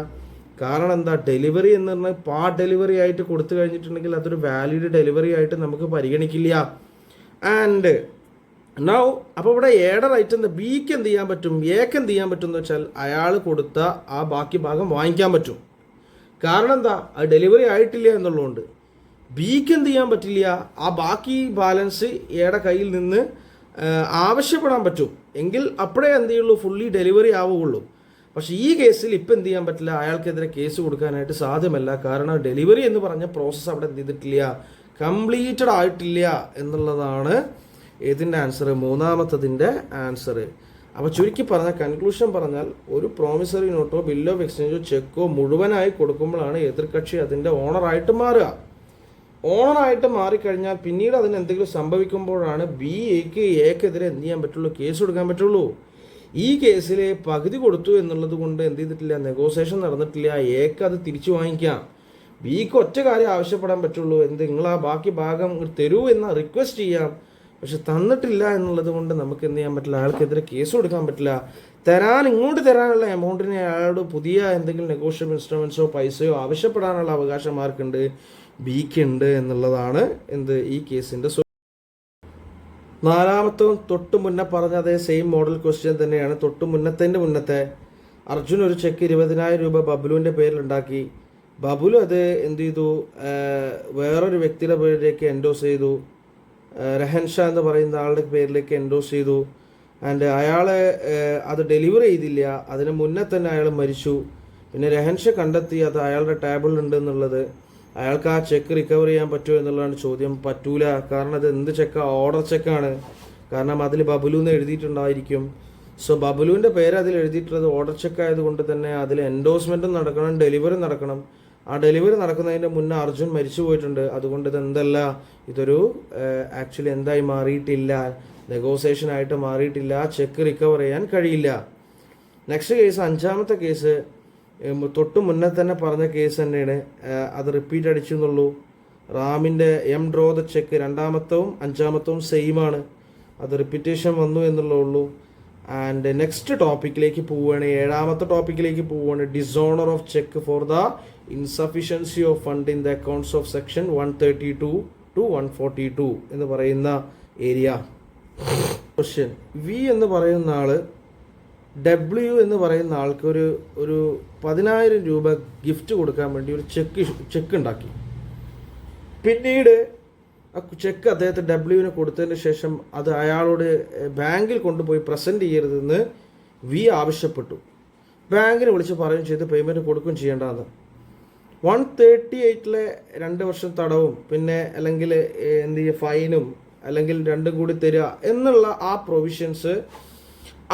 കാരണം എന്താ, ഡെലിവറി എന്ന് പറഞ്ഞാൽ പാർട്ട് ഡെലിവറി ആയിട്ട് കൊടുത്തു കഴിഞ്ഞിട്ടുണ്ടെങ്കിൽ അതൊരു വാലിഡ് ഡെലിവറി ആയിട്ട് നമുക്ക് പരിഗണിക്കില്ല. ആൻഡ് നൗ അപ്പോൾ ഇവിടെ ഏഡർ ഐറ്റം ബിക്ക് എന്ത് ചെയ്യാൻ പറ്റും, എക്ക് എന്ത് ചെയ്യാൻ പറ്റും എന്ന് വെച്ചാൽ അയാൾ കൊടുത്ത ആ ബാക്കി ഭാഗം വാങ്ങിക്കാൻ പറ്റും. കാരണം എന്താ, അത് ഡെലിവറി ആയിട്ടില്ല എന്നുള്ളതുകൊണ്ട്. ബിക്ക് എന്ത് ചെയ്യാൻ പറ്റില്ല, ആ ബാക്കി ബാലൻസ് എയുടെ കയ്യിൽ നിന്ന് ആവശ്യപ്പെടാൻ പറ്റും. എങ്കിൽ അപ്പോഴേ എന്ത് ചെയ്യുള്ളൂ, ഫുള്ളി ഡെലിവറി ആവുകയുള്ളൂ. പക്ഷേ ഈ കേസിൽ ഇപ്പം എന്ത് ചെയ്യാൻ പറ്റില്ല, അയാൾക്കെതിരെ കേസ് കൊടുക്കാനായിട്ട് സാധ്യമല്ല. കാരണം ഡെലിവറി എന്ന് പറഞ്ഞ പ്രോസസ്സ് അവിടെ എന്ത് ചെയ്തിട്ടില്ല, കംപ്ലീറ്റഡ് ആയിട്ടില്ല എന്നുള്ളതാണ് ഇതിൻ്റെ ആൻസർ, മൂന്നാമത്തതിൻ്റെ ആൻസർ. അപ്പോൾ ചുരുക്കി പറഞ്ഞാൽ, കൺക്ലൂഷൻ പറഞ്ഞാൽ, ഒരു പ്രോമിസറി നോട്ടോ ബിൽ ഓഫ് എക്സ്ചേഞ്ചോ ചെക്കോ മുഴുവനായി കൊടുക്കുമ്പോഴാണ് എതിർകക്ഷി അതിൻ്റെ ഓണറായിട്ട് മാറുക. ഓണറായിട്ട് മാറിക്കഴിഞ്ഞാൽ പിന്നീട് അതിന് എന്തെങ്കിലും സംഭവിക്കുമ്പോഴാണ് എക്കെതിരെ എന്ത് ചെയ്യാൻ പറ്റുള്ളൂ, കേസ് കൊടുക്കാൻ പറ്റുള്ളൂ. ഈ കേസിൽ പകുതി കൊടുത്തു എന്നുള്ളത് കൊണ്ട് എന്ത് ചെയ്തിട്ടില്ല, നെഗോസിയേഷൻ നടന്നിട്ടില്ല. എക്ക് അത് തിരിച്ചു വാങ്ങിക്കാം. ബിക്ക് ഒറ്റ കാര്യം ആവശ്യപ്പെടാൻ പറ്റുള്ളൂ, നിങ്ങൾ ആ ബാക്കി ഭാഗം തരൂ എന്ന് റിക്വസ്റ്റ് ചെയ്യാം. പക്ഷെ തന്നിട്ടില്ല എന്നുള്ളത് കൊണ്ട് നമുക്ക് എന്ത് ചെയ്യാൻ പറ്റില്ല, അയാൾക്കെതിരെ കേസ് കൊടുക്കാൻ പറ്റില്ല. ഇങ്ങോട്ട് തരാനുള്ള എമൗണ്ടിന് അയാളോട് പുതിയ എന്തെങ്കിലും നെഗോഷ്യബിൾ ഇൻസ്ട്രുമെൻസോ പൈസയോ ആവശ്യപ്പെടാനുള്ള അവകാശം ആർക്കുണ്ട്, ബിക്ക് ഉണ്ട് എന്നുള്ളതാണ് ഈ കേസിൻ്റെ. നാലാമത്തവും തൊട്ട് മുന്നേ പറഞ്ഞ അതേ സെയിം മോഡൽ ക്വസ്റ്റ്യൻ തന്നെയാണ്. തൊട്ട് മുന്നത്തെ അർജുൻ ഒരു ചെക്ക് 20,000 രൂപ ബബുലുവിൻ്റെ പേരിലുണ്ടാക്കി. ബബുലു അത് എന്ത് ചെയ്തു, വേറൊരു വ്യക്തിയുടെ പേരിലേക്ക് എൻഡോസ് ചെയ്തു. രഹൻ ഷാ എന്ന് പറയുന്ന ആളുടെ പേരിലേക്ക് എൻഡോസ് ചെയ്തു. ആൻഡ് അയാൾ അത് ഡെലിവറി ചെയ്തില്ല. അതിന് മുന്നേ തന്നെ അയാൾ മരിച്ചു. പിന്നെ രഹൻ ഷാ കണ്ടെത്തി അത് അയാളുടെ ടേബിളിലുണ്ട് എന്നുള്ളത്. അയാൾക്ക് ആ ചെക്ക് റിക്കവർ ചെയ്യാൻ പറ്റുമോ എന്നുള്ളതാണ് ചോദ്യം. പറ്റൂല. കാരണം അത് എന്ത് ചെക്കാണ്, ഓർഡർ ചെക്കാണ്. കാരണം അതിൽ ബബുലു എന്ന് എഴുതിയിട്ടുണ്ടായിരിക്കും. സോ ബബുലുവിൻ്റെ പേര് അതിൽ എഴുതിയിട്ടുള്ളത് ഓർഡർ ചെക്ക് ആയതുകൊണ്ട് തന്നെ അതിൽ എൻഡോഴ്സ്മെൻറ്റും നടക്കണം, ഡെലിവറി നടക്കണം. ആ ഡെലിവറി നടക്കുന്നതിൻ്റെ മുന്നേ അർജുൻ മരിച്ചു പോയിട്ടുണ്ട്. അതുകൊണ്ട് ഇതൊരു ആക്ച്വലി എന്തായി മാറിയിട്ടില്ല, നെഗോസിയേഷൻ ആയിട്ട് മാറിയിട്ടില്ല. ചെക്ക് റിക്കവർ ചെയ്യാൻ കഴിയില്ല. നെക്സ്റ്റ് കേസ്, അഞ്ചാമത്തെ കേസ് തൊട്ട് മുന്നേ തന്നെ പറഞ്ഞ കേസ് തന്നെയാണ്. അത് റിപ്പീറ്റ് അടിച്ചു എന്നുള്ളൂ. റാമിൻ്റെ ഡ്രോ ദ ചെക്ക് രണ്ടാമത്തവും അഞ്ചാമത്തവും സെയിമാണ്. അത് റിപ്പീറ്റേഷൻ വന്നു എന്നുള്ളൂ. ആൻഡ് നെക്സ്റ്റ് ടോപ്പിക്കിലേക്ക് പോവുകയാണ്, ഏഴാമത്തെ ടോപ്പിക്കിലേക്ക് പോവുകയാണ്. Dishonour of cheque for the insufficiency of fund in the accounts of section 132 to 142 എന്ന് പറയുന്ന ഏരിയ. ക്വസ്റ്റ്യൻ, വി എന്ന് പറയുന്ന ആൾ ഡബ്ല്യു എന്ന് പറയുന്ന ആൾക്ക് ഒരു 10,000 രൂപ ഗിഫ്റ്റ് കൊടുക്കാൻ വേണ്ടി ഒരു ചെക്ക് ഉണ്ടാക്കി. പിന്നീട് ആ ചെക്ക് അദ്ദേഹത്തെ ഡബ്ല്യുവിന് കൊടുത്തതിന് ശേഷം അത് അയാളോട് ബാങ്കിൽ കൊണ്ടുപോയി പ്രസൻറ്റ് ചെയ്യരുതെന്ന് വി ആവശ്യപ്പെട്ടു. ബാങ്കിനെ വിളിച്ച് പറയുകയും ചെയ്ത് പേയ്മെൻറ്റ് കൊടുക്കുകയും ചെയ്യേണ്ടതെന്ന്. 138 2 വർഷം തടവും പിന്നെ അല്ലെങ്കിൽ എന്ത് ചെയ്യുക, ഫൈനും അല്ലെങ്കിൽ രണ്ടും കൂടി തരിക എന്നുള്ള ആ പ്രൊവിഷൻസ്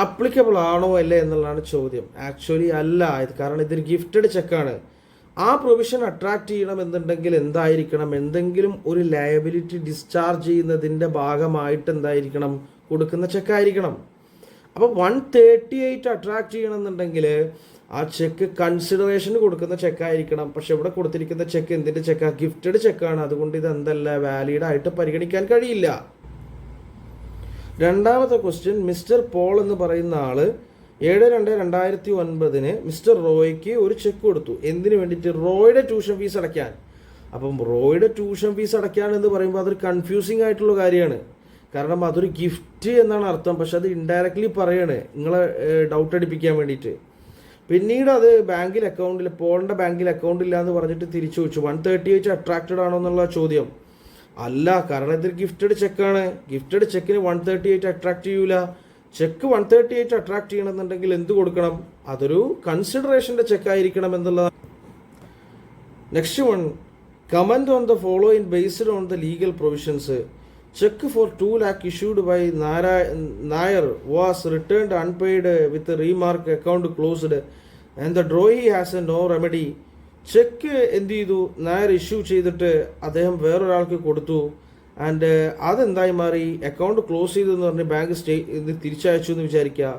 അപ്ലിക്കബിൾ ആണോ അല്ലേ എന്നുള്ളതാണ് ചോദ്യം. ആക്ച്വലി അല്ല. കാരണം ഇതൊരു ഗിഫ്റ്റഡ് ചെക്കാണ്. ആ പ്രൊവിഷൻ അട്രാക്റ്റ് ചെയ്യണമെന്നുണ്ടെങ്കിൽ എന്തായിരിക്കണം, എന്തെങ്കിലും ഒരു ലയബിലിറ്റി ഡിസ്ചാർജ് ചെയ്യുന്നതിൻ്റെ ഭാഗമായിട്ട് എന്തായിരിക്കണം, കൊടുക്കുന്ന ചെക്കായിരിക്കണം. അപ്പോൾ 138 അട്രാക്റ്റ് ചെയ്യണമെന്നുണ്ടെങ്കിൽ ആ ചെക്ക് കൺസിഡറേഷന് കൊടുക്കുന്ന ചെക്കായിരിക്കണം. പക്ഷെ ഇവിടെ കൊടുത്തിരിക്കുന്ന ചെക്ക് എന്തിൻ്റെ ചെക്കാണ്, ഗിഫ്റ്റഡ് ചെക്കാണ്. അതുകൊണ്ട് ഇത് വാലിഡ് ആയിട്ട് പരിഗണിക്കാൻ കഴിയില്ല. രണ്ടാമത്തെ ക്വസ്റ്റ്യൻ, മിസ്റ്റർ പോൾ എന്ന് പറയുന്ന ആൾ 7/2/2009 മിസ്റ്റർ റോയ്ക്ക് ഒരു ചെക്ക് കൊടുത്തു. എന്തിനു വേണ്ടിയിട്ട്, റോയുടെ ട്യൂഷൻ ഫീസ് അടയ്ക്കാൻ. അപ്പം റോയുടെ ട്യൂഷൻ ഫീസ് അടയ്ക്കാൻ എന്ന് പറയുമ്പോൾ അതൊരു കൺഫ്യൂസിങ് ആയിട്ടുള്ള കാര്യമാണ്. കാരണം അതൊരു ഗിഫ്റ്റ് എന്നാണ് അർത്ഥം. പക്ഷെ അത് ഇൻഡയറക്ട്ലി പറയാണ് നിങ്ങളെ ഡൗട്ട് അടിപ്പിക്കാൻ വേണ്ടിയിട്ട്. പിന്നീട് അത് ബാങ്കിൽ അക്കൗണ്ടിൽ, പോളിൻ്റെ ബാങ്കിൽ അക്കൗണ്ടില്ല എന്ന് പറഞ്ഞിട്ട് തിരിച്ചു വെച്ചു. 138 അട്രാക്റ്റഡ് ആണോ എന്നുള്ള ചോദ്യം. അല്ല, കാരണം ഇതൊരു ഗിഫ്റ്റഡ് ചെക്കാണ്. ഗിഫ്റ്റഡ് ചെക്കിന് 138 അട്രാക്റ്റ് ചെയ്യൂല. ചെക്ക് 138 അട്രാക്ട് ചെയ്യണമെന്നുണ്ടെങ്കിൽ എന്ത് കൊടുക്കണം? അതൊരു കൺസിഡറേഷൻ്റെ ചെക്കായിരിക്കണം എന്നുള്ളതാണ്. Next one, comment on the following based on the legal provisions. Cheque for 2 lakh issued by Nair was returned unpaid with remark account closed and the drawee has no remedy. Check എന്ത് ചെയ്തു? Nair issue ചെയ്തിട്ട് അദ്ദേഹം വേറൊരാൾക്ക് കൊടുത്തു. And അതെന്തായി മാറി? Account close ചെയ്തെന്ന് പറഞ്ഞ് ബാങ്ക് ഇത് തിരിച്ചയച്ചു എന്ന് വിചാരിക്കുക.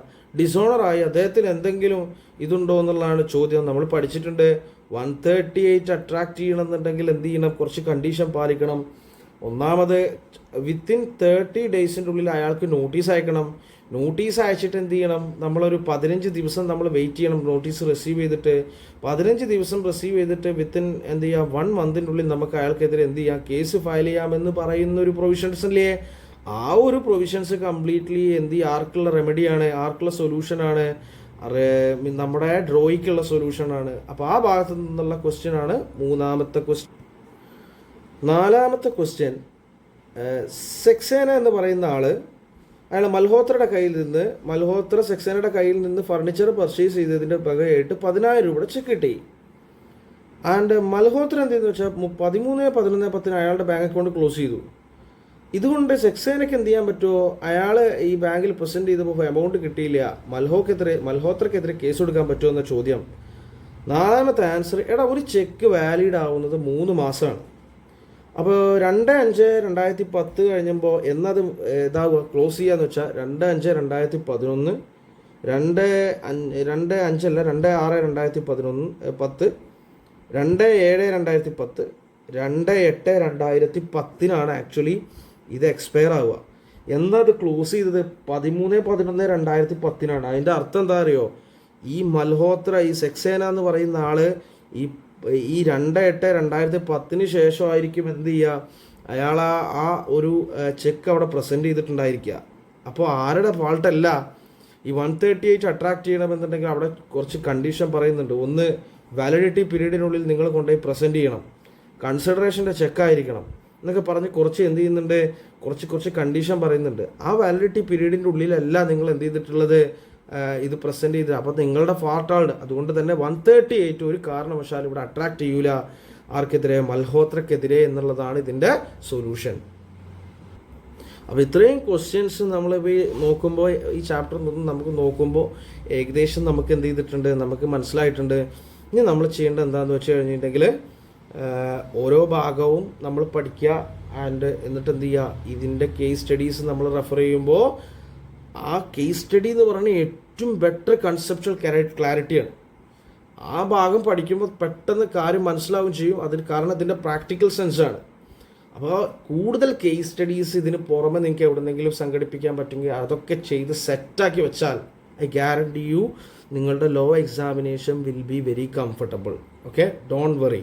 ഡിസോണറായി. അദ്ദേഹത്തിന് എന്തെങ്കിലും ഇതുണ്ടോ എന്നുള്ളതാണ് ചോദ്യം. നമ്മൾ പഠിച്ചിട്ടുണ്ട് 138 അട്രാക്ട് ചെയ്യണമെന്നുണ്ടെങ്കിൽ എന്ത് ചെയ്യണം? കുറച്ച് കണ്ടീഷൻ പാലിക്കണം. ഒന്നാമത് വിത്തിൻ 30 ഡേയ്സിൻ്റെ ഉള്ളിൽ അയാൾക്ക് നോട്ടീസ് അയക്കണം. നോട്ടീസ് അയച്ചിട്ട് എന്ത് ചെയ്യണം? നമ്മളൊരു 15 ദിവസം നമ്മൾ വെയിറ്റ് ചെയ്യണം നോട്ടീസ് റിസീവ് ചെയ്തിട്ട്. 15 ദിവസം റിസീവ് ചെയ്തിട്ട് വിത്തിൻ എന്ത് ചെയ്യാം? 1 മന്തിൻ്റെ ഉള്ളിൽ നമുക്ക് അയാൾക്കെതിരെ എന്ത് ചെയ്യാം? കേസ് ഫയൽ ചെയ്യാമെന്ന് പറയുന്ന ഒരു പ്രൊവിഷൻസ് ഇല്ലേ? ആ ഒരു പ്രൊവിഷൻസ് കംപ്ലീറ്റ്ലി എന്ത് ചെയ്യുക? ആർക്കുള്ള റെമഡിയാണ്? ആർക്കുള്ള സൊല്യൂഷനാണ്? നമ്മുടെ ഡ്രോയിക്കുള്ള സൊല്യൂഷനാണ്. അപ്പോൾ ആ ഭാഗത്തു നിന്നുള്ള ക്വസ്റ്റ്യൻ ആണ് മൂന്നാമത്തെ ക്വസ്റ്റ്യൻ. നാലാമത്തെ ക്വസ്റ്റ്യൻ, സെക്സേന എന്ന് പറയുന്ന ആള് അയാൾ മൽഹോത്ര സെക്സേനയുടെ കയ്യിൽ നിന്ന് ഫർണിച്ചർ പർച്ചേസ് ചെയ്തതിൻ്റെ പകരമായിട്ട് 10,000 രൂപയുടെ ചെക്ക് കിട്ടി. ആൻഡ് മൽഹോത്ര എന്ത് ചെയ്തെന്ന് വെച്ചാൽ 13/11/10 അയാളുടെ ബാങ്ക് അക്കൗണ്ട് ക്ലോസ് ചെയ്തു. ഇതുകൊണ്ട് സെക്സേനയ്ക്ക് എന്ത് ചെയ്യാൻ പറ്റുമോ? അയാൾ ഈ ബാങ്കിൽ പ്രസൻറ്റ് ചെയ്തപ്പോൾ എമൗണ്ട് കിട്ടിയില്ല, മൽഹോത്രക്കെതിരെ കേസ് കൊടുക്കാൻ പറ്റുമോ എന്ന ചോദ്യം. നാലാമത്തെ ആൻസർ, ഒരു ചെക്ക് വാലിഡ് ആവുന്നത് 3 മാസമാണ്. അപ്പോൾ 2/5/2010 കഴിഞ്ഞപ്പോൾ എന്നത് ഇതാവുക ക്ലോസ് ചെയ്യാന്ന് വെച്ചാൽ 2/5/2011, 2/5 2/6/2010, 2/7/2010, 2/8/2010 ആക്ച്വലി ഇത് എക്സ്പയർ ആവുക. എന്നത് ക്ലോസ് ചെയ്തത് 13/11/2010. അതിൻ്റെ അർത്ഥം എന്താ അറിയോ? ഈ മൽഹോത്ര, ഈ സെക്സേന എന്ന് പറയുന്ന ആള് ഈ 2/8/2010 ശേഷമായിരിക്കും എന്ത് ചെയ്യുക? അയാൾ ആ ഒരു ചെക്ക് അവിടെ പ്രസൻറ്റ് ചെയ്തിട്ടുണ്ടായിരിക്കുക. അപ്പോൾ ആരുടെ ഫാൾട്ടല്ല. ഈ 138 അട്രാക്ട് ചെയ്യണമെന്നുണ്ടെങ്കിൽ അവിടെ കുറച്ച് കണ്ടീഷൻ പറയുന്നുണ്ട്. ഒന്ന്, വാലിഡിറ്റി പീരീഡിനുള്ളിൽ നിങ്ങൾ കൊണ്ടുപോയി പ്രസൻറ്റ് ചെയ്യണം, കൺസിഡറേഷൻ്റെ ചെക്കായിരിക്കണം എന്നൊക്കെ പറഞ്ഞ് കുറച്ച് എന്ത് ചെയ്യുന്നുണ്ട്? കുറച്ച് കണ്ടീഷൻ പറയുന്നുണ്ട്. ആ വാലിഡിറ്റി പീരീഡിൻ്റെ ഉള്ളിലല്ല നിങ്ങൾ എന്ത് ചെയ്തിട്ടുള്ളത്? ഇത് പ്രസൻറ്റ് ചെയ്തത്. അപ്പോൾ നിങ്ങളുടെ ഫാൾട്ടാണ്. അതുകൊണ്ട് തന്നെ 138 ഒരു കാരണവശാലും ഇവിടെ അട്രാക്ട് ചെയ്യൂല. ആർക്കെതിരെ? മൽഹോത്രക്കെതിരെ എന്നുള്ളതാണ് ഇതിൻ്റെ സൊല്യൂഷൻ. അപ്പോൾ ഇത്രയും ക്വസ്റ്റ്യൻസ് നമ്മൾ നോക്കുമ്പോൾ, ഈ ചാപ്റ്റർ നമുക്ക് നോക്കുമ്പോൾ ഏകദേശം നമുക്ക് എന്ത് ചെയ്തിട്ടുണ്ട്? നമുക്ക് മനസ്സിലായിട്ടുണ്ട്. ഇനി നമ്മൾ ചെയ്യേണ്ടത് എന്താണെന്ന് വെച്ച് കഴിഞ്ഞിട്ടുണ്ടെങ്കിൽ ഓരോ ഭാഗവും നമ്മൾ പഠിക്കുക. എന്നിട്ട് എന്ത് ചെയ്യുക? ഇതിൻ്റെ കേസ് സ്റ്റഡീസ് നമ്മൾ റെഫർ ചെയ്യുമ്പോൾ ആ കേസ് സ്റ്റഡി എന്ന് പറഞ്ഞാൽ ഏറ്റവും ബെറ്റർ കൺസെപ്ച്വൽ ക്ലാരിറ്റിയാണ്. ആ ഭാഗം പഠിക്കുമ്പോൾ പെട്ടെന്ന് കാര്യം മനസ്സിലാവുകയും ചെയ്യും. കാരണം ഇതിൻ്റെ പ്രാക്ടിക്കൽ സെൻസാണ്. അപ്പോൾ കൂടുതൽ കേസ് സ്റ്റഡീസ് ഇതിന് പുറമെ നിങ്ങൾക്ക് എവിടെന്നെങ്കിലും സംഘടിപ്പിക്കാൻ പറ്റുമെങ്കിൽ അതൊക്കെ ചെയ്ത് സെറ്റാക്കി വെച്ചാൽ ഐ ഗ്യാരണ്ടി യു നിങ്ങളുടെ law examination will be very comfortable. Okay, don't worry.